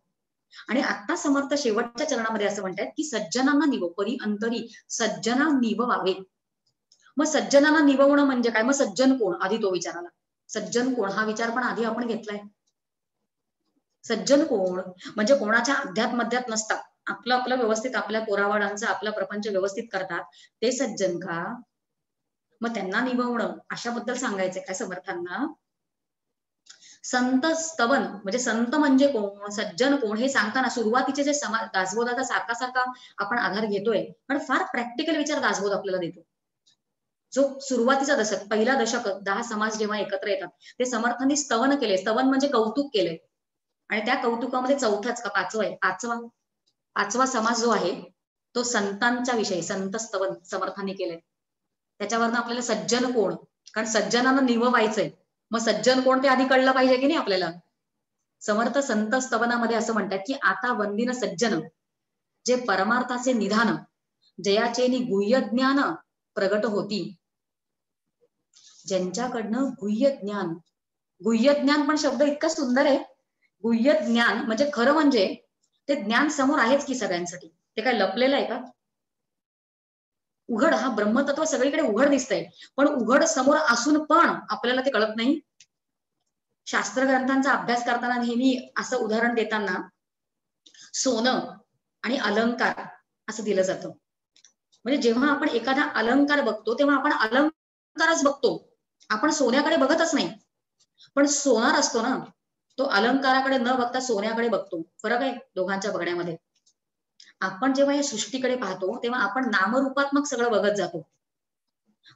आणि आता समर्थ शेवटच्या चरणामध्ये असं म्हणतात की सज्जनांना निवव, परी अंतरी सज्जना निववावे. मग सज्जनांना निववणं म्हणजे काय, मग सज्जन कोण आधी तो विचार आला. सज्जन कोण हा विचार पण आधी आपण घेतलाय. सज्जन कोण म्हणजे कोणाच्या अध्यात्मध्यात नसतात, आपलं आपलं व्यवस्थित आपल्या पोरावाडांचा आपला प्रपंच व्यवस्थित करतात ते सज्जन का. मग त्यांना निभवणं अशाबद्दल सांगायचंय काय समर्थांना. संत स्तवन म्हणजे संत म्हणजे कोण, सज्जन कोण हे सांगताना सुरुवातीचे जे दासबोधाचा सारखा सारखा आपण आधार घेतोय, पण फार प्रॅक्टिकल विचार दासबोध आपल्याला देतो. जो सुरुवातीचा दशक पहिला दशक 10 समाज जेव्हा एकत्र येतात ते समर्थांनी स्तवन केले. स्तवन म्हणजे कौतुक केले. आणि त्या कौतुकामध्ये चौथाच का पाचवा आहे, पाचवा समाज जो आहे तो संतांच्या विषयी संत स्तवन समर्थांनी केलंय. त्याच्यावरनं आपल्याला सज्जन कोण, कारण सज्जनांना निववायचंय. मग सज्जन कोण ते आधी कळलं पाहिजे की नाही आपल्याला. समर्थ संत स्तवनामध्ये असं म्हणतात की आता वंदिन सज्जन जे परमार्थाचे निधान जयाचे गुह्य ज्ञान प्रगट होती. ज्यांच्याकडनं गुह्य ज्ञान, गुह्य ज्ञान पण शब्द इतका सुंदर आहे. गुह्य ज्ञान म्हणजे खरं म्हणजे ते ज्ञान समोर आहेच की सगळ्यांसाठी, ते काय लपलेलं आहे का. उघड हा ब्रह्मतत्व सगळीकडे उघड दिसतंय, पण उघड समोर असून पण आपल्याला ते कळत नाही. शास्त्र ग्रंथांचा अभ्यास करताना नेहमी असं उदाहरण देताना सोनं आणि अलंकार असं दिलं जातं. म्हणजे जेव्हा आपण एखादा अलंकार बघतो तेव्हा आपण अलंकारच बघतो, आपण सोन्याकडे बघतच नाही. पण सोनार असतो ना तो अलंकाराकडे न बघता सोन्याकडे बघतो. फरक आहे दोघांच्या बघण्यामध्ये. आपण जेव्हा या सृष्टीकडे पाहतो तेव्हा आपण नामरूपात्मक सगळं बघत जातो,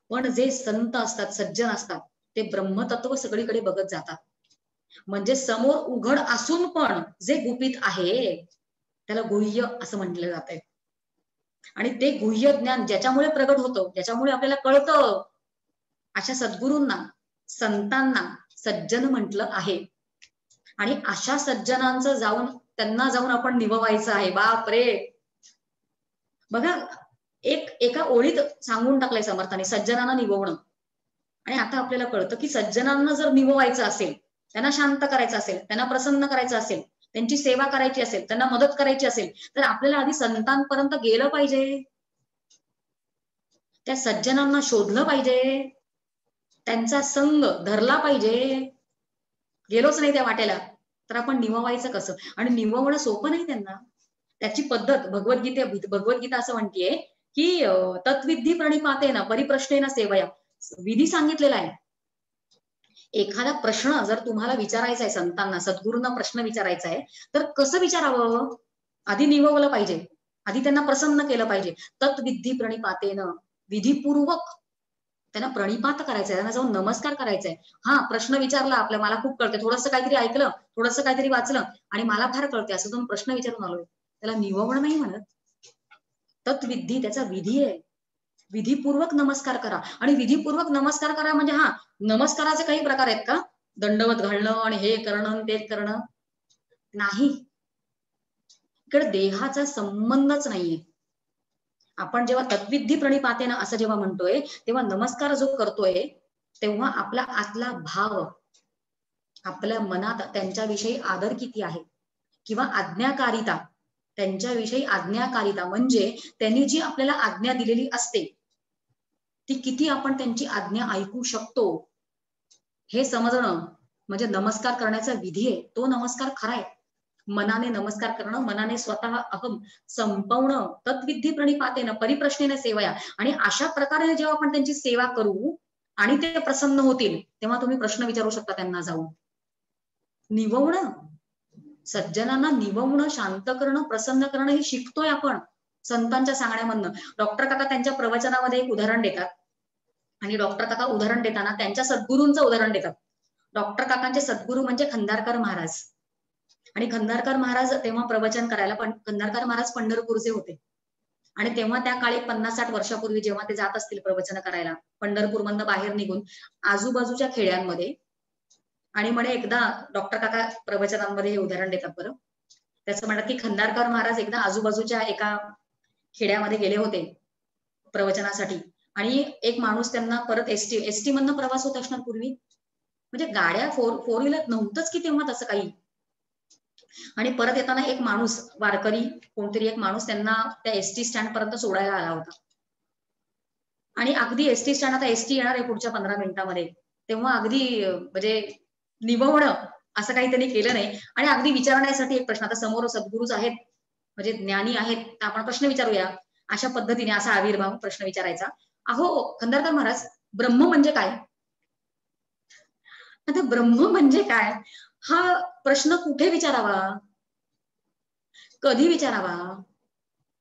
पण जे संत असतात सज्जन असतात ते ब्रह्मतत्व सगळीकडे बघत जातात. म्हणजे समोर उघड असून पण जे गुपित आहे त्याला गुह्य असं म्हटलं जातंय. आणि ते गुह्य ज्ञान ज्याच्यामुळे प्रगट होतं, ज्याच्यामुळे आपल्याला कळतं, अशा सद्गुरूंना संतांना सज्जन म्हटलं आहे. आणि अशा सज्जनांचं जाऊन त्यांना जाऊन आपण निभवायचं आहे. बाप रे, बघा एका ओळीत सांगून टाकलंय समर्थाने सज्जनांना निभवणं. आणि आता आपल्याला कळतं की सज्जनांना जर निभवायचं असेल, त्यांना शांत करायचं असेल, त्यांना प्रसन्न करायचं असेल, त्यांची सेवा करायची असेल, त्यांना मदत करायची असेल, तर आपल्याला आधी संतांपर्यंत गेलं पाहिजे, त्या सज्जनांना शोधलं पाहिजे. त्यांचा संग धरला पाहिजे. गेलोच नाही त्या वाट्याला तर आपण निववायचं कसं? आणि निववणं सोपं नाही त्यांना. त्याची पद्धत भगवद्गीता असं म्हणतीये की तत्विधी प्रणिपातेन परिप्रश्नेन सेवया. विधी सांगितलेला आहे. एखादा प्रश्न जर तुम्हाला विचारायचा आहे, संतांना सद्गुरूंना प्रश्न विचारायचा आहे, तर कसं विचारावं? आधी निववलं पाहिजे, आधी त्यांना प्रसन्न केलं पाहिजे. तत्विधी प्रणिपातेन, विधीपूर्वक त्यांना प्रणिपात करायचंय, त्यांना जाऊन नमस्कार करायचाय. हा प्रश्न विचारला आपल्या, मला खूप कळते, थोडंसं काहीतरी ऐकलं, थोडंसं काहीतरी वाचलं आणि मला फार कळते असं तुम्ही प्रश्न विचारून आलोय, त्याला निववणं नाही म्हणत. तत्विधी त्याचा विधी आहे. विधीपूर्वक नमस्कार करा. आणि विधीपूर्वक नमस्कार करा म्हणजे हा नमस्काराचे काही प्रकार आहेत का? दंडवत घालणं आणि हे करणं ते करणं नाही. इकडे देहाचा संबंधच नाहीये. आपण जेव्हा तत्विधी प्रणिपातेन असं जेव्हा म्हणतोय तेव्हा नमस्कार जो करतोय तेव्हा आपला आतला भाव, आपल्या मनात त्यांच्याविषयी आदर किती आहे किंवा आज्ञाकारिता, त्यांच्याविषयी आज्ञाकारिता म्हणजे त्यांनी जी आपल्याला आज्ञा दिलेली असते ती किती आपण त्यांची आज्ञा ऐकू शकतो हे समजणं म्हणजे नमस्कार करण्याचा विधी आहे. तो नमस्कार खरा आहे. मनाने नमस्कार करणं, मनाने स्वतः अहम संपवणं. तत्विधी प्रणिपातेन परिप्रश्नेन सेवया. आणि अशा प्रकारे जेव्हा आपण त्यांची सेवा करू आणि ते प्रसन्न होतील तेव्हा तुम्ही प्रश्न विचारू शकता त्यांना जाऊन. निववणं, सज्जनांना निववणं, शांत करणं, प्रसन्न करणं हे शिकतोय आपण संतांच्या सांगण्यामधनं. डॉक्टर काका त्यांच्या प्रवचनामध्ये एक उदाहरण देतात आणि डॉक्टर काका उदाहरण देताना त्यांच्या सद्गुरूंचं उदाहरण देतात. डॉक्टर काकांचे सद्गुरू म्हणजे खंदारकर महाराज. आणि खंदारकर महाराज तेव्हा प्रवचन करायला, पण खंदारकर महाराज पंढरपूरचे होते आणि तेव्हा त्या काळी 50-60 वर्षापूर्वी जेव्हा ते जात असतील प्रवचन करायला पंढरपूरमधनं बाहेर निघून आजूबाजूच्या खेड्यांमध्ये, आणि म्हणे एकदा डॉक्टर काका प्रवचनांमध्ये हे उदाहरण देतात बरं. त्याचं म्हणतात की खंदारकर महाराज एकदा आजूबाजूच्या एका खेड्यामध्ये गेले होते प्रवचनासाठी आणि एक माणूस त्यांना परत एसटी मधनं प्रवास होत असणार पूर्वी, म्हणजे गाड्या फोर व्हीलर नव्हतंच की तेव्हा तसं काही. आणि परत येताना एक माणूस वारकरी कोणतरी एक माणूस त्यांना त्या एसटी स्टँड पर्यंत सोडायला आला होता. आणि अगदी एसटी स्टँड, आता एसटी येणार आहे पुढच्या 15 मिनिटांमध्ये, तेव्हा अगदी म्हणजे निववणं असं काही त्यांनी केलं नाही. आणि अगदी विचारण्यासाठी एक प्रश्न, आता समोर सद्गुरूच आहेत म्हणजे ज्ञानी आहेत, आपण प्रश्न विचारूया अशा पद्धतीने, असा आविर्भाव प्रश्न विचारायचा. अहो खंदारकर महाराज, ब्रह्म म्हणजे काय? आता ब्रह्म म्हणजे काय हा प्रश्न कुठे विचारावा, कधी विचारावा,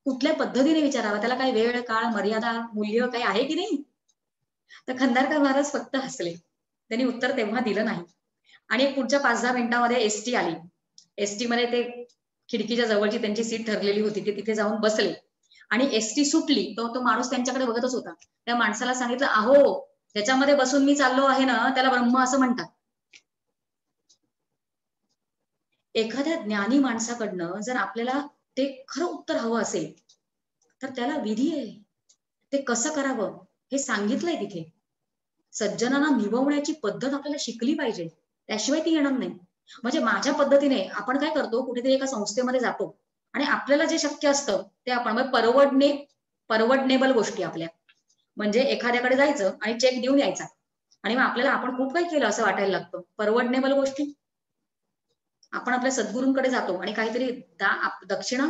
कुठल्या पद्धतीने विचारावा, त्याला काही वेळ काळ मर्यादा मूल्य काही आहे की नाही? तर खंदारकर महाराज फक्त हसले, त्यांनी उत्तर तेव्हा दिलं नाही. आणि पुढच्या 5-10 मिनिटांमध्ये एसटी आली. एसटी मध्ये ते खिडकीच्या जवळची त्यांची सीट ठरलेली होती, ते तिथे जाऊन बसले आणि एसटी सुटली तो तो माणूस त्यांच्याकडे बघतच होता. त्या माणसाला सांगितलं, अहो त्याच्यामध्ये बसून मी चाललो आहे ना त्याला ब्रह्म असं म्हणतात. एखाद्या ज्ञानी माणसाकडनं जर आपल्याला ते खरं उत्तर हवं असेल तर त्याला विधी आहे, ते कसं करावं हे सांगितलंय तिथे. सज्जनांना निववण्याची पद्धत आपल्याला शिकली पाहिजे, त्याशिवाय ती येणार नाही. म्हणजे माझ्या पद्धतीने आपण काय करतो, कुठेतरी एका संस्थेमध्ये जातो आणि आपल्याला जे शक्य असतं ते आपण परवडनेबल गोष्टी आपल्या, म्हणजे एखाद्याकडे जायचं आणि चेक देऊन यायचा आणि मग आपल्याला आपण खूप काही केलं असं वाटायला लागतं. परवडनेबल गोष्टी आपण आपल्या सद्गुरूंकडे जातो आणि काहीतरी दक्षिणा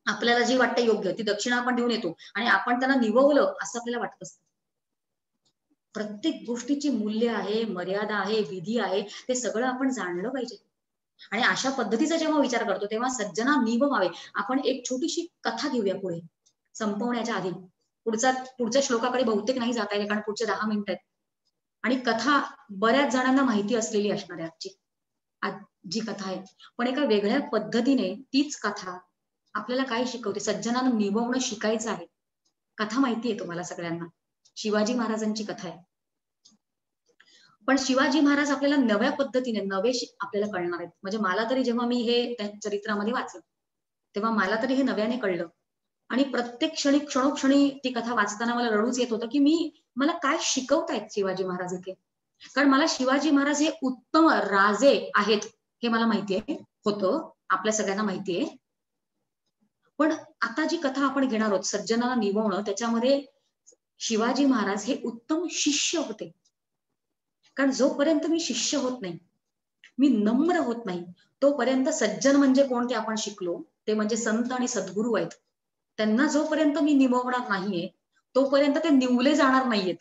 आपल्याला जी वाटते योग्य ती दक्षिणा आपण देऊन येतो आणि आपण त्यांना निववलं असं आपल्याला वाटत असतं. प्रत्येक गोष्टीची मूल्य आहे, मर्यादा आहे, विधी आहे, ते सगळं आपण जाणलं पाहिजे. आणि अशा पद्धतीचा जेव्हा विचार करतो तेव्हा सज्जना निववावे. आपण एक छोटीशी कथा घेऊया पुढे संपवण्याच्या आधी. पुढच्या श्लोकाकडे बहुतेक नाही जाता येईल कारण पुढचे 10 मिनिटं आहेत आणि कथा बऱ्याच जणांना माहिती असलेली असणार आहे आजची जी कथा आहे, पण एका वेगळ्या पद्धतीने तीच कथा आपल्याला काय शिकवते. सज्जनांना निववणं शिकायचं आहे. कथा माहिती आहे तुम्हाला सगळ्यांना, शिवाजी महाराजांची कथा आहे. पण शिवाजी महाराज आपल्याला नव्या पद्धतीने आपल्याला कळणार आहेत. म्हणजे मला तरी जेव्हा मी हे त्या चरित्रामध्ये वाचलं तेव्हा मला तरी हे नव्याने कळलं आणि प्रत्येक क्षणी क्षणोक्षणी ती कथा वाचताना मला रडूच येत होतं की मला काय शिकवतायत शिवाजी महाराज इथे. कारण मला शिवाजी महाराज हे उत्तम राजे आहेत हे मला माहितीये होतं, आपल्या सगळ्यांना माहितीये. पण आता जी कथा आपण घेणार आहोत सज्जनाला निववणं, त्याच्यामध्ये शिवाजी महाराज हे उत्तम शिष्य होते. कारण जोपर्यंत मी शिष्य होत नाही, मी नम्र होत नाही, तोपर्यंत सज्जन म्हणजे कोण ते आपण शिकलो, ते म्हणजे संत आणि सद्गुरू आहेत. त्यांना जोपर्यंत मी निववणार नाहीये, तोपर्यंत ते निवले जाणार नाहीयेत.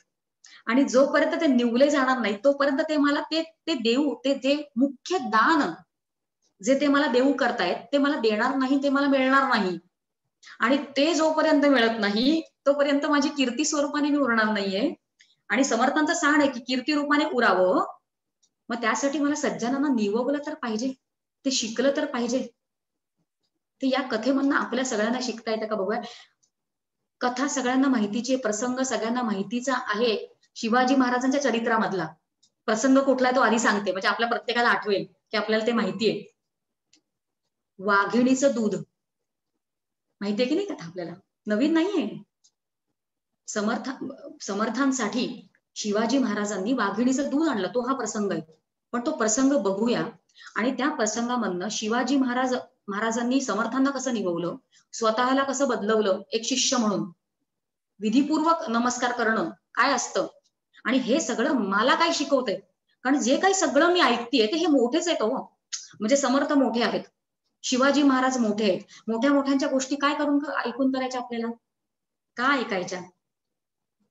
आणि जोपर्यंत ते निवले जाणार नाही, तोपर्यंत ते मला ते ते देऊ, ते जे मुख्य दान जे ते मला देऊ करतायत, ते मला देणार नाही, ते मला मिळणार नाही. आणि ते जोपर्यंत मिळत नाही, तोपर्यंत माझी कीर्ती स्वरूपाने मी उरणार नाहीये. आणि समर्थांचं सांग आहे की कीर्ती रूपाने उरावं. मग त्यासाठी मला सज्जनांना निववलं तर पाहिजे, ते शिकलं तर पाहिजे. ते या कथेमधनं आपल्या सगळ्यांना शिकता येतं का बघूया. कथा सगळ्यांना माहितीची, प्रसंग सगळ्यांना माहितीचा आहे. शिवाजी महाराजांच्या चरित्रामधला प्रसंग कुठला तो आधी सांगते, म्हणजे आपल्या प्रत्येकाला आठवेल की आपल्याला ते माहितीये. वाघिणीचं दूध माहितीये की नाही कथा आपल्याला, नवीन नाहीये. समर्थ समर्थांसाठी शिवाजी महाराजांनी वाघिणीचं दूध आणलं, तो हा प्रसंग आहे. पण तो प्रसंग बघूया. आणि त्या प्रसंगामधनं शिवाजी महाराजांनी समर्थांना कसं निभवलं, स्वतःला कसं बदलवलं एक शिष्य म्हणून, विधीपूर्वक नमस्कार करणं काय असतं, आणि हे सगळं मला काय शिकवतंय. कारण जे काही सगळं मी ऐकतेय ते हे मोठेच आहेत हो. म्हणजे समर्थ मोठे आहेत, शिवाजी महाराज मोठे आहेत. मोठ्या मोठ्यांच्या गोष्टी काय करून ऐकून करायच्या आपल्याला, काय ऐकायच्या.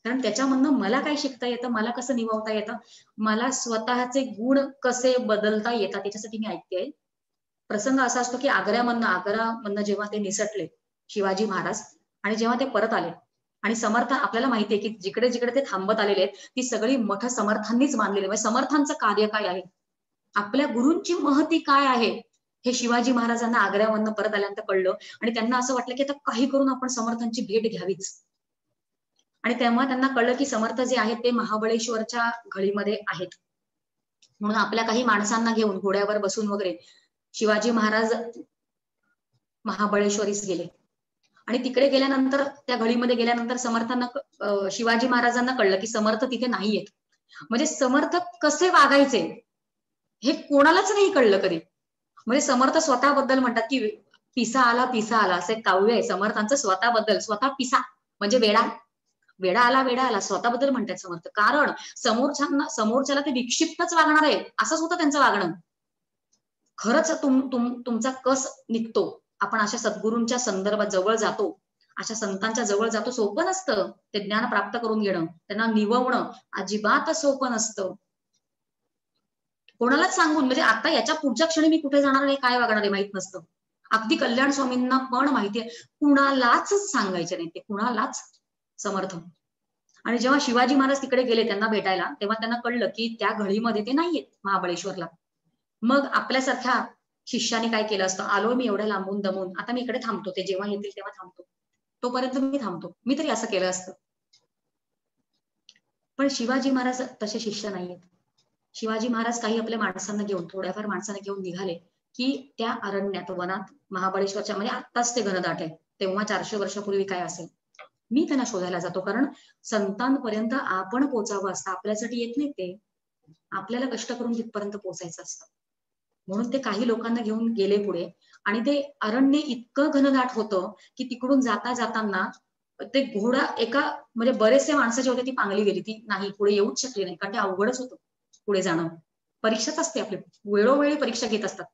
कारण त्याच्यामधनं मला काय शिकता येतं, मला कसं निभावता येतं, मला स्वतःचे गुण कसे बदलता येतात, त्याच्यासाठी मी ऐकते. प्रसंग असा असतो की आग्र्यामधनं जेव्हा ते निसटले शिवाजी महाराज, आणि जेव्हा ते परत आले, आणि समर्थ आपल्याला माहितीये की जिकडे जिकडे ते थांबत आलेले आहेत, ती सगळी मठ समर्थांनीच बांधलेली. म्हणजे समर्थांचं कार्य काय आहे, आपल्या गुरूंची महती काय आहे, हे शिवाजी महाराजांना आग्र्यामधनं परत आल्यानंतर कळलं. आणि त्यांना असं वाटलं की आता काही करून आपण समर्थांची भेट घ्यावीच. आणि तेव्हा त्यांना कळलं की समर्थ जे आहेत ते महाबळेश्वरच्या घळीमध्ये आहेत. म्हणून आपल्या काही माणसांना घेऊन घोड्यावर बसून वगैरे शिवाजी महाराज महाबळेश्वरीस गेले. आणि तिकडे गेल्यानंतर त्या घळीमध्ये गेल्यानंतर समर्थांना शिवाजी महाराजांना कळलं की समर्थ तिथे नाहीयेत. म्हणजे समर्थ कसे वागायचे हे कोणालाच नाही कळलं कधी. म्हणजे समर्थ स्वतःबद्दल म्हणतात की पिसा आला असं एक काव्य आहे समर्थांचं स्वतःबद्दल. स्वतः पिसा म्हणजे वेडा, वेडा आला स्वतःबद्दल म्हणतात समर्थ. कारण समोरच्याला ते विक्षिप्तच वागणार आहे असंच होतं त्यांचं वागणं. खरंच तुमचा कस निघतो, आपण अशा सद्गुरूंच्या संदर्भात जवळ जातो, अशा संतांच्या जवळ जातो, सोपं नसतं ते ज्ञान प्राप्त करून घेणं, त्यांना निववणं अजिबात सोपं नसतं. कोणालाच सांगून म्हणजे आता याच्या पुढच्या क्षणी मी कुठे जाणार आहे, काय वागणार आहे माहित नसतं. अगदी कल्याण स्वामींना पण माहितीये, कुणालाच सांगायचे नाही ते, कुणालाच समर्थ. आणि जेव्हा शिवाजी महाराज तिकडे गेले त्यांना भेटायला, तेव्हा त्यांना कळलं की त्या घळीमध्ये ते नाहीयेत महाबळेश्वरला. मग आपल्यासारख्या शिष्याने काय केलं असतं, आलो मी एवढ्या लांबून दमून, आता मी इकडे थांबतो, ते जेव्हा येतील तेव्हा थांबतो, तोपर्यंत मी थांबतो. मी तरी असं केलं असतं. पण शिवाजी महाराज तसे शिष्य नाहीयेत. शिवाजी महाराज काही आपल्या माणसांना घेऊन, थोड्याफार माणसांना घेऊन निघाले की त्या अरण्यात, वनात, महाबळेश्वरच्या, म्हणजे आत्ताच ते घनदाट आहे, तेव्हा 400 वर्षापूर्वी काय असेल, मी त्यांना शोधायला जातो. कारण संतांपर्यंत आपण पोचावं असतं, आपल्यासाठी येत नाही ते, आपल्याला कष्ट करून तिथपर्यंत पोचायचं असतं. म्हणून ते काही लोकांना घेऊन गेले पुढे. आणि ते अरण्य इतकं घनदाट होतं की तिकडून जाताना ते घोडा एका, म्हणजे बरेचसे माणसं जे होते ती पांगली गेली, ती नाही पुढे येऊच शकली नाही, कारण ते अवघडच होतं पुढे जाणं. परीक्षाच असते आपली, वेळोवेळी परीक्षा घेत असतात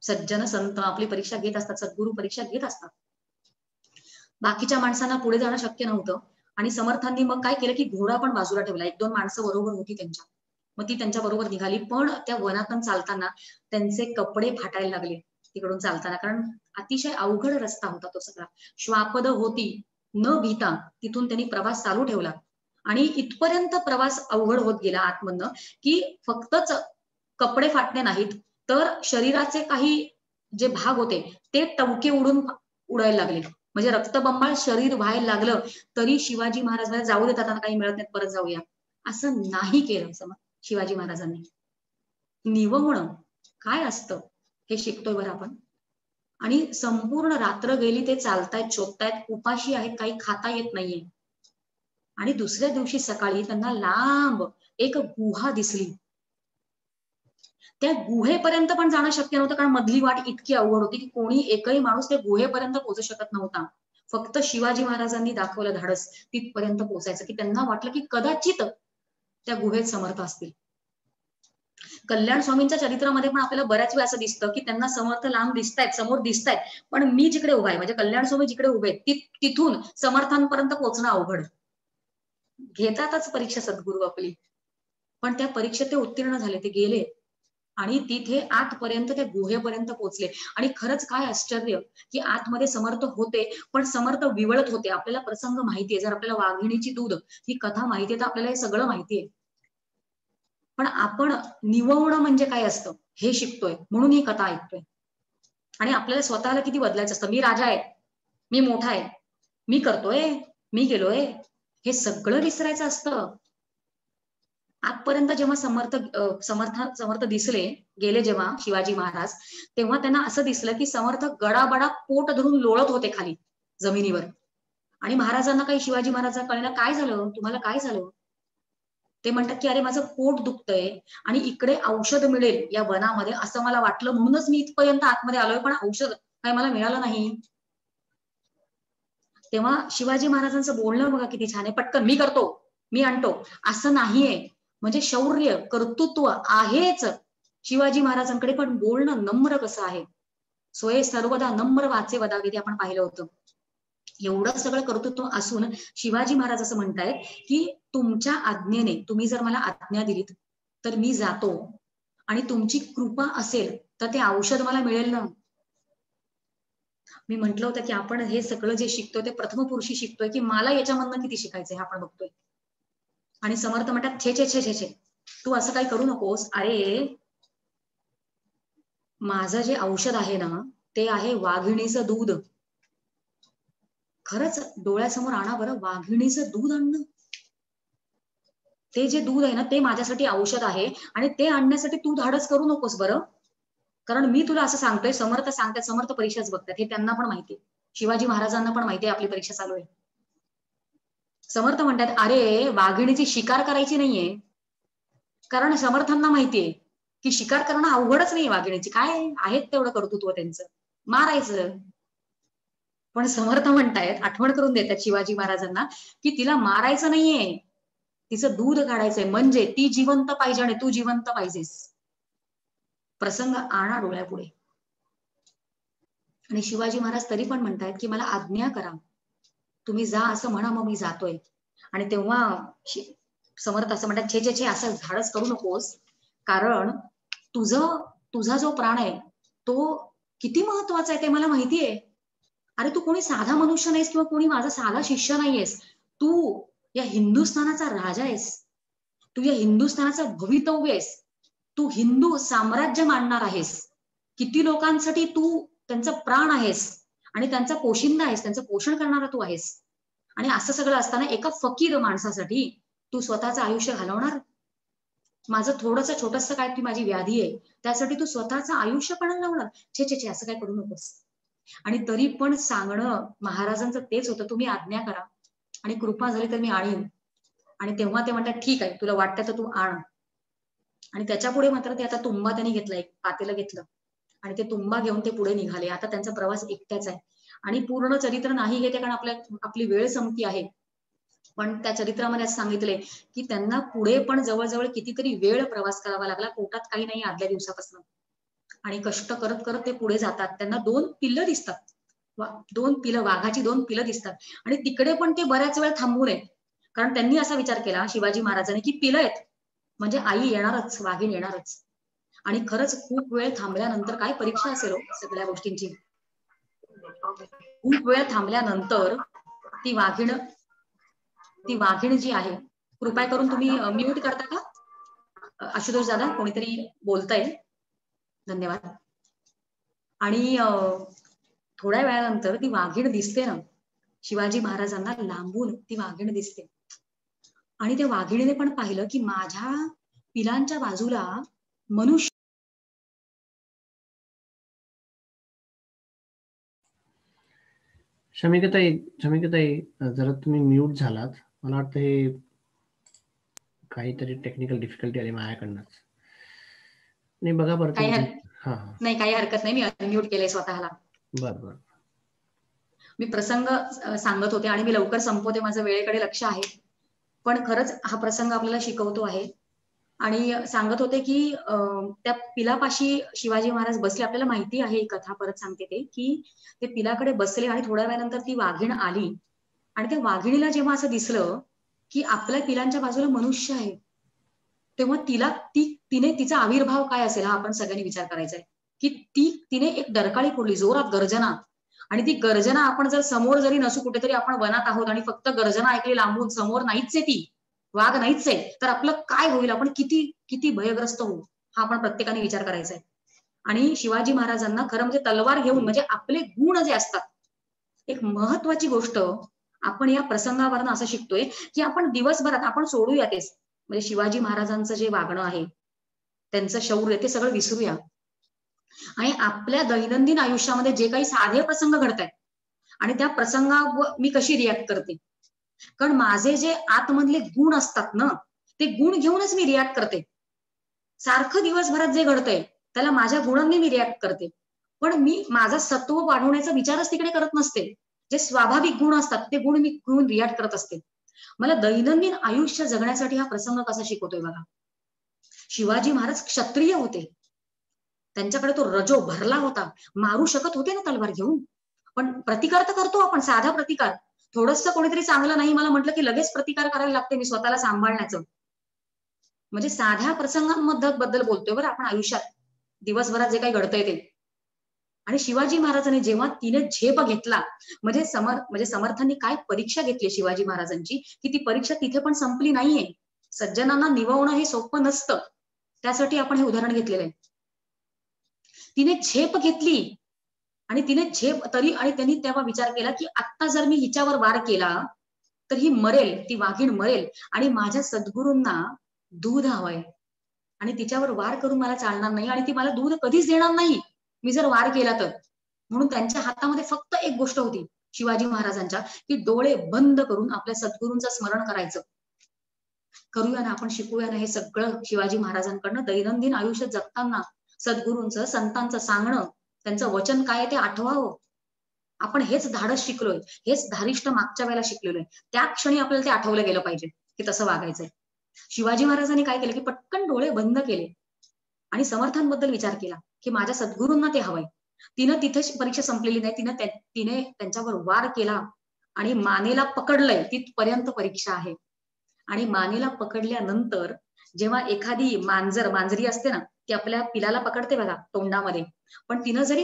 सज्जन संत, आपली परीक्षा घेत असतात, सद्गुरू परीक्षा घेत असतात. बाकीच्या माणसांना पुढे जाणं शक्य नव्हतं. आणि समर्थांनी मग काय केलं की घोडा पण बाजूला ठेवला, 1-2 माणसं बरोबर होती त्यांच्या, मग ती त्यांच्या बरोबर निघाली. पण त्या वनातून चालताना त्यांचे कपडे फाटायला लागले तिकडून चालताना, कारण अतिशय अवघड रस्ता होता तो सगळा. श्वापद होती, न भीता तिथून त्यांनी प्रवास चालू ठेवला. आणि इथपर्यंत प्रवास अवघड होत गेला आतमधनं की फक्तच कपडे फाटणे नाहीत, तर शरीराचे काही जे भाग होते ते टवके उडायला लागले. म्हणजे रक्तबंबाळ शरीर व्हायला लागलं, तरी शिवाजी महाराज जाऊ देतात, आता काही मिळत नाही परत जाऊया, असं नाही केलं शिवाजी महाराजांनी. निववणं काय असतं हे शिकतोय बरं आपण. आणि संपूर्ण रात्र गेली ते चालतायत, शोधतायत, उपाशी आहेत, काही खाता येत नाहीये. आणि दुसऱ्या दिवशी सकाळी त्यांना लांब एक गुहा दिसली. त्या गुहेपर्यंत पण जाणं शक्य नव्हतं, कारण मधली वाट इतकी अवघड होती की कोणी एकही माणूस त्या गुहेपर्यंत पोहोचू शकत नव्हता. फक्त शिवाजी महाराजांनी दाखवलं धाडस तिथपर्यंत पोहोचायचं, की त्यांना वाटलं की कदाचित त्या गुहेत समर्थ असतील. कल्याण स्वामींच्या चरित्रामध्ये पण आपल्याला बऱ्याच वेळा असं दिसतं की त्यांना समर्थ लांब दिसतायत, समोर दिसतायत, पण मी जिकडे उभा आहे म्हणजे कल्याण स्वामी जिकडे उभे आहेत तिथून समर्थांपर्यंत पोहोचणं अवघड. घेतातच परीक्षा सद्गुरू आपली, पण त्या परीक्षेत ते उत्तीर्ण झाले, ते गेले आणि तिथे आतपर्यंत त्या गुहेपर्यंत पोहोचले. आणि खरंच काय आश्चर्य की आतमध्ये समर्थ होते, पण समर्थ विवळत होते. आपल्याला प्रसंग माहितीये, जर आपल्याला वाघिणीची दूध ही कथा माहितीये तर आपल्याला हे सगळं माहितीये, पण आपण निववणं म्हणजे काय असतं हे शिकतोय, म्हणून ही कथा ऐकतोय. आणि आपल्याला स्वतःला किती बदलायचं असतं. मी राजा आहे, मी मोठा आहे, मी करतोय, मी गेलोय, हे सगळं विसरायचं असतं. आजपर्यंत जेव्हा समर्थ दिसले गेले जेव्हा शिवाजी महाराज, तेव्हा त्यांना असं दिसलं की समर्थ गडाबडा पोट धरून लोळत होते खाली जमिनीवर. आणि महाराजांना काही शिवाजी महाराजांना कळलं, काय झालं तुम्हाला, काय झालं? ते म्हणतात की अरे माझं पोट दुखतंय आणि इकडे औषध मिळेल या वनामध्ये असं मला वाटलं, म्हणूनच मी इथपर्यंत आतमध्ये आलोय, पण औषध काय मला मिळालं नाही. तेव्हा शिवाजी महाराजांचं बोलणं बघा किती छान आहे, पटकन मी करतो, मी आणतो, असं नाहीये. म्हणजे शौर्य कर्तृत्व आहेच शिवाजी महाराजांकडे, पण बोलणं नम्र कसं आहे. सोये सर्वदा नम्र वाचे वदावे आपण पाहिलं होतं. एवढं सगळं कर्तृत्व असून शिवाजी महाराज असं म्हणतायत की तुमच्या आज्ञेने, तुम्ही जर मला आज्ञा दिलीत तर मी जातो आणि तुमची कृपा असेल तर ते औषध मला मिळेल ना. मी म्हंटल होतं की आपण हे सगळं जे शिकतोय ते प्रथमपुरुषी शिकतोय, की मला याच्यामधनं किती शिकायचंय हे आपण बघतोय. आणि समर्थ म्हणतात छे छे छे छे छे, तू असं काही करू नकोस. अरे माझं जे औषध आहे ना ते आहे वाघिणीचं दूध. खरंच डोळ्यासमोर आणा बरं, वाघिणीचं दूध आणणं, ते जे दूध आहे ना ते माझ्यासाठी औषध आहे. आणि ते आणण्यासाठी तू धाडस करू नकोस बरं, कारण मी तुला असं सांगतोय. समर्थ सांगतात, समर्थ परीक्षाच बघतात, हे त्यांना पण माहितीये, शिवाजी महाराजांना पण माहितीये आपली परीक्षा चालू आहे. समर्थ म्हणतात अरे वाघिणीची शिकार करायची नाहीये, कारण समर्थांना माहितीये की शिकार करणं अवघडच नाही. वाघिणीची काय आहेत तेवढं कर्तृत्व त्यांचं, मारायचं. पण समर्थ म्हणतायत, आठवण करून देतात शिवाजी महाराजांना की तिला मारायचं नाहीये, तिचं दूध काढायचंय, म्हणजे ती जिवंत पाहिजे आणि तू जिवंत पाहिजेस. प्रसंग आणा डोळ्यापुढे. आणि शिवाजी महाराज तरी पण म्हणतायत की मला आज्ञा करा, तुम्ही जा असं म्हणा, मग मी जातोय. आणि तेव्हा समर्थ असं म्हणतात छे छे छे, असं धाडस करू नकोस, कारण तुझा जो प्राण आहे तो किती महत्वाचा आहे ते मला माहितीये. अरे तू कोणी साधा मनुष्य नाहीस किंवा कोणी माझा साधा शिष्य नाहीयेस, तू या हिंदुस्थानाचा राजा आहेस, तू या हिंदुस्थानाचा भवितव्य आहेस, तू हिंदू साम्राज्य मांडणार आहेस. किती लोकांसाठी तू त्यांचं प्राण आहेस आणि त्यांचा पोशिंदा आहेस, त्यांचं पोषण करणारा तू आहेस. आणि असं सगळं असताना एका फकीर माणसासाठी तू स्वतःचं आयुष्य घालवणार. माझं थोडंसं छोटस काय, ती माझी व्याधी आहे, त्यासाठी तू स्वतःचं आयुष्य पण लावणार. छे छे छे, असं काय करू नकोस. आणि तरी पण सांगणं महाराजांचं तेच होतं, तुम्ही आज्ञा करा आणि कृपा झाली तर मी आणीन. आणि तेव्हा ते म्हणतात ठीक आहे, तुला वाटतं तर तू आण. आणि त्याच्या पुढे मात्र ते आता तुंबा त्यांनी घेतला, एक पातेलं घेतलं आणि ते तुंबा घेऊन ते पुढे निघाले. आता त्यांचा प्रवास एकट्याच आहे आणि पूर्ण चरित्र नाही घेते कारण आपली वेळ संपती आहे. पण त्या चरित्रामध्ये असं सांगितलंय की त्यांना पुढे पण जवळजवळ कितीतरी वेळ प्रवास करावा लागला, पोटात काही नाही आदल्या दिवसापासून. आणि कष्ट करत करत ते पुढे जातात. त्यांना 2 पिल्लं दिसतात, 2 पिलं, वाघाची 2 पिलं दिसतात. आणि तिकडे पण ते बऱ्याच वेळ थांबू नये, कारण त्यांनी असा विचार केला शिवाजी महाराजांनी की पिलं आहेत म्हणजे आई येणारच, वाघीण येणारच. आणि खरंच खूप वेळ थांबल्यानंतर, काय परीक्षा असेल हो सगळ्या गोष्टींची, खूप वेळ थांबल्यानंतर ती वाघीण जी आहे, कृपया करून तुम्ही म्यूट करता का आशुतोष दादा, कोणीतरी बोलताय, धन्यवाद. आणि थोड्या वेळानंतर ती वाघीण दिसते ना शिवाजी महाराजांना, लांबून ती वाघीण दिसते. आणि त्या वाघिणीने पण पाहिलं की माझ्या पिलांच्या बाजूला मनुष्य. शमिकताई जरा तुम्ही म्यूट झालात, मला वाटतं हे काहीतरी टेक्निकल डिफिकल्टी आली माझ्याकडनंच. नाही बघा बरं काही तुम्ही. हा नाही, काही हरकत नाही, मी अनम्यूट केलंय स्वतःला. बरं. मी प्रसंग सांगत होते आणि मी लवकर संपवते, माझं वेळेकडे लक्ष आहे. पण खरंच हा प्रसंग आपल्याला शिकवतो आहे. आणि सांगत होते की त्या पिलापाशी शिवाजी महाराज बसले. आपल्याला माहिती आहे ही कथा, परत सांगते ते, की ते पिलाकडे बसले आणि थोड्या वेळानंतर ती वाघीण आली. आणि त्या वाघिणीला जेव्हा असं दिसलं की आपल्या पिलांच्या बाजूला मनुष्य आहे, तेव्हा तिने तिचा आविर्भाव काय असेल हा आपण सगळ्यांनी विचार करायचा आहे. की तिने एक डरकाळी फोडली, जोरात गर्जना. आणि ती गर्जना आपण जर समोर जरी नसू, कुठेतरी आपण वनात आहोत आणि फक्त गर्जना ऐकली लांबून, समोर नाहीच आहे ती, वाघ नाहीच आहे, तर आपलं काय होईल, आपण किती किती भयग्रस्त होऊ, हा आपण प्रत्येकाने विचार करायचा आहे. आणि शिवाजी महाराजांना खरं म्हणजे तलवार घेऊन, म्हणजे आपले गुण जे असतात, एक महत्वाची गोष्ट आपण या प्रसंगावरनं असं शिकतोय की आपण दिवसभरात आपण सोडूया तेच, म्हणजे शिवाजी महाराजांचं जे वागणं आहे, त्यांचं शौर्य, ते सगळं विसरूया. आणि आपल्या दैनंदिन आयुष्यामध्ये जे काही साधे प्रसंग घडतायत आणि त्या प्रसंगावर मी कशी रिॲक्ट करते, कारण माझे जे आतमधले गुण असतात ना, ते गुण घेऊनच मी रिॲक्ट करते. सारखं दिवसभरात जे घडतंय त्याला माझ्या गुणांनी मी रिॲक्ट करते. पण मी माझा सत्व वाढवण्याचा विचारच तिकडे करत नसते. जे स्वाभाविक गुण असतात ते गुण मी घेऊन रिॲक्ट करत असते. मला दैनंदिन आयुष्य जगण्यासाठी हा प्रसंग कसा शिकवतोय बघा. शिवाजी महाराज क्षत्रिय होते, त्यांच्याकडे तो रजो भरला होता, मारू शकत होते ना तलवार घेऊन. पण प्रतिकार तर करतो आपण, साधा प्रतिकार. थोडंसं कोणीतरी चांगलं नाही मला म्हटलं की लगेच प्रतिकार करायला लागते मी स्वतःला सांभाळण्याचं. म्हणजे साध्या प्रसंगांबद्दल बोलतोय बरं आपण आयुष्यात, दिवसभरात जे काही घडतंय ते. आणि शिवाजी महाराजांनी जेव्हा तिने झेप घेतला, म्हणजे समर्थांनी काय परीक्षा घेतली शिवाजी महाराजांची, की ती परीक्षा तिथे पण संपली नाहीये. सज्जनांना निववणं हे सोपं नसतं, त्यासाठी आपण हे उदाहरण घेतलेलं आहे. तिने झेप घेतली आणि तिने झेप तरी, आणि त्यांनी तेव्हा विचार केला की आता जर मी हिच्यावर वार केला तर ही मरेल, ती वाघीण मरेल, आणि माझ्या सद्गुरूंना दूध हवंय आणि तिच्यावर वार करून मला चालणार नाही, आणि ती मला दूध कधीच देणार नाही मी जर वार केला तर. म्हणून त्यांच्या हातामध्ये फक्त एक गोष्ट होती शिवाजी महाराजांच्या, की डोळे बंद करून आपल्या सद्गुरूंचं स्मरण करायचं. करूया ना आपण, शिकूया ना हे सगळं शिवाजी महाराजांकडनं दैनंदिन आयुष्य जगताना. सद्गुरूंचं, संतांचं सांगणं, त्यांचं वचन काय आहे ते आठवावं. आपण हेच धाडस शिकलोय, हेच धारिष्ट मागच्या वेळेला शिकलेलोय. त्या क्षणी आपल्याला ते आठवलं गेलं पाहिजे की तसं वागायचंय. शिवाजी महाराजांनी काय केलं की पटकन डोळे बंद केले आणि समर्थांबद्दल विचार केला की माझ्या सद्गुरूंना ते हवंय. तिनं तिथे परीक्षा संपलेली नाही, तिने त्यांच्यावर वार केला आणि मानेला पकडलंय, तिथपर्यंत परीक्षा आहे. आणि मानेला पकडल्यानंतर जेव्हा एखादी मांजरी असते ना, ती आपल्या पिलाला पकडते बघा तोंडामध्ये, पण तिनं जरी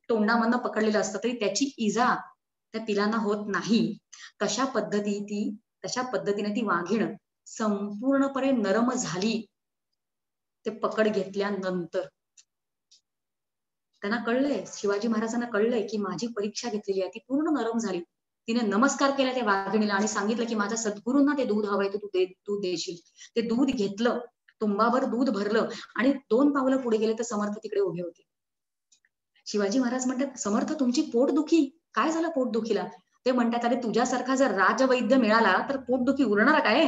तोंडामधनं पकडलेलं असतं तरी त्याची इजा त्या पिलांना होत नाही. तशा पद्धतीने ती वाघीण संपूर्णपणे नरम झाली ते पकड घेतल्यानंतर. त्यांना कळलंय, शिवाजी महाराजांना कळलंय की माझी परीक्षा घेतलेली आहे, ती पूर्ण नरम झाली. तिने नमस्कार केला त्या वाघिणीला आणि सांगितलं की माझ्या सद्गुरूंना ते दूध हवंय, तू देशील. ते दूध घेतलं, तुंबाभर दूध भरलं आणि 2 पावलं पुढे गेले तर समर्थ तिकडे उभे होते. शिवाजी महाराज म्हणतात, समर्थ तुमची पोटदुखी, काय झालं पोटदुखीला? ते म्हणतात, अरे तुझ्यासारखा जर राजवैद्य मिळाला तर पोटदुखी उरणार काय?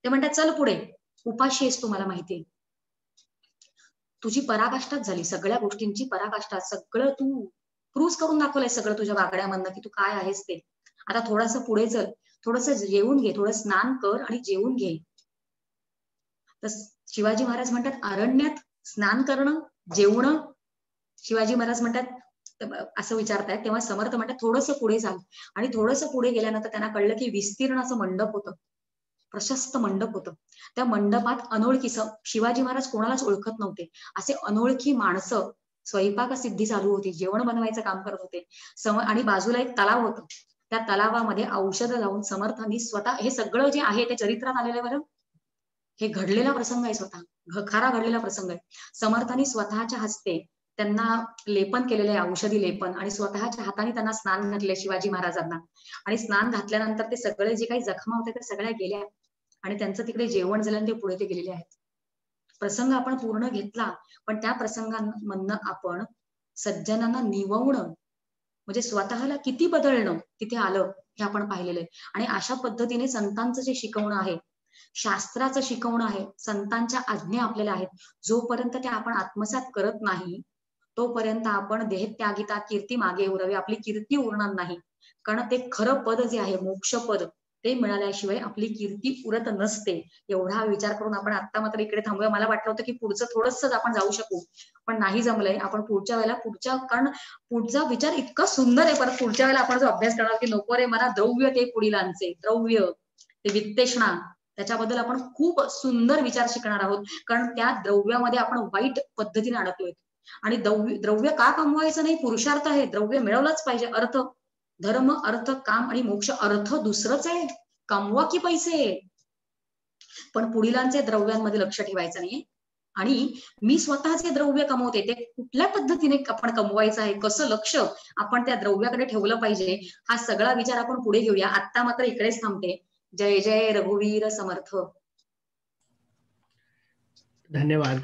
ते म्हणतात, चल पुढे, उपाशी आहेस तू मला माहितीये, तुझी पराकाष्ठाच झाली, सगळ्या गोष्टींची पराकाष्ठा, सगळं तू प्रूव्ह करून दाखवलंय सगळं तुझ्या वागण्यामधनं की तू काय आहेस ते. आता थोडंसं पुढे चल, थोडंसं जेवून घे, थोडं स्नान कर आणि जेवून घे. तर शिवाजी महाराज म्हणतात, अरण्यात स्नान करणं, जेवणं. शिवाजी महाराज म्हणतात, असं विचारतायत तेव्हा समर्थ म्हणतात थोडंसं पुढे जा. आणि थोडंसं पुढे गेल्यानंतर त्यांना कळलं की विस्तीर्ण असं मंडप होतं, प्रशस्त मंडप होतं. त्या मंडपात अनोळखी, शिवाजी महाराज कोणालाच ओळखत नव्हते, असे अनोळखी माणसं स्वयंपाक सिद्धी चालू होती, जेवण बनवायचं काम करत होते. आणि बाजूला एक तलाव होतं, त्या तलावामध्ये औषधं लावून समर्थांनी स्वतः, हे सगळं जे आहे ते चरित्रात आलेलं बरं, हे घडलेला प्रसंग आहे, स्वतः खरा घडलेला प्रसंग आहे. समर्थांनी स्वतःच्या हस्ते त्यांना लेपन केलेलं आहे, औषधी लेपन, आणि स्वतःच्या हाताने त्यांना स्नान घातले शिवाजी महाराजांना. आणि स्नान घातल्यानंतर ते सगळे जे काही जखमा होत्या त्या सगळ्या गेल्या आणि त्यांचं तिकडे जेवण झालं आणि ते पुढे ते गेलेले आहेत. प्रसंग आपण पूर्ण घेतला, पण त्या प्रसंगांमधनं आपण सज्जनांना निववणं म्हणजे स्वतःला किती बदलणं तिथे आलं हे आपण पाहिलेलं आहे. आणि अशा पद्धतीने संतांचं जे शिकवणं आहे, शास्त्राचं शिकवणं आहे, संतांच्या आज्ञा आपल्याला आहेत, जोपर्यंत त्या आपण आत्मसात करत नाही तोपर्यंत आपण देहत्यागिता कीर्ती मागे उरावी, आपली कीर्ती उरणार नाही. कारण ते खरं पद जे आहे मोक्ष पद, ते मिळाल्याशिवाय आपली कीर्ती उरत नसते. एवढा विचार करून आपण आता मात्र इकडे थांबूया. मला वाटलं होतं की पुढचं थोडंसं आपण जाऊ शकू, पण नाही जमलंय. आपण पुढच्या वेळेला कारण पुढचा विचार इतका सुंदर आहे. परत पुढच्या वेळेला आपण जो अभ्यास करणार की नको रे मला द्रव्य ते पुढीलांचे, द्रव्य ते वित्तेषणा, त्याच्याबद्दल आपण खूप सुंदर विचार शिकणार आहोत. कारण त्या द्रव्यामध्ये आपण वाईट पद्धतीने अडकलोय. आणि द्रव्य का कमवायचं नाही? पुरुषार्थ आहे. द्रव्य मिळवलंच पाहिजे. अर्थ, धर्म, अर्थ, काम आणि मोक्ष. अर्थ दुसरंच आहे, कमवा की पैसे, पण पुढीलांचे द्रव्यांमध्ये लक्ष ठेवायचं नाहीये. आणि मी स्वतःचे द्रव्य कमवते, ते कुठल्या पद्धतीने आपण कमवायचं आहे, कसं लक्ष आपण त्या द्रव्याकडे ठेवलं पाहिजे, हा सगळा विचार आपण पुढे घेऊया. आता मात्र इकडेच थांबते. जय जय रघुवीर समर्थ. धन्यवाद.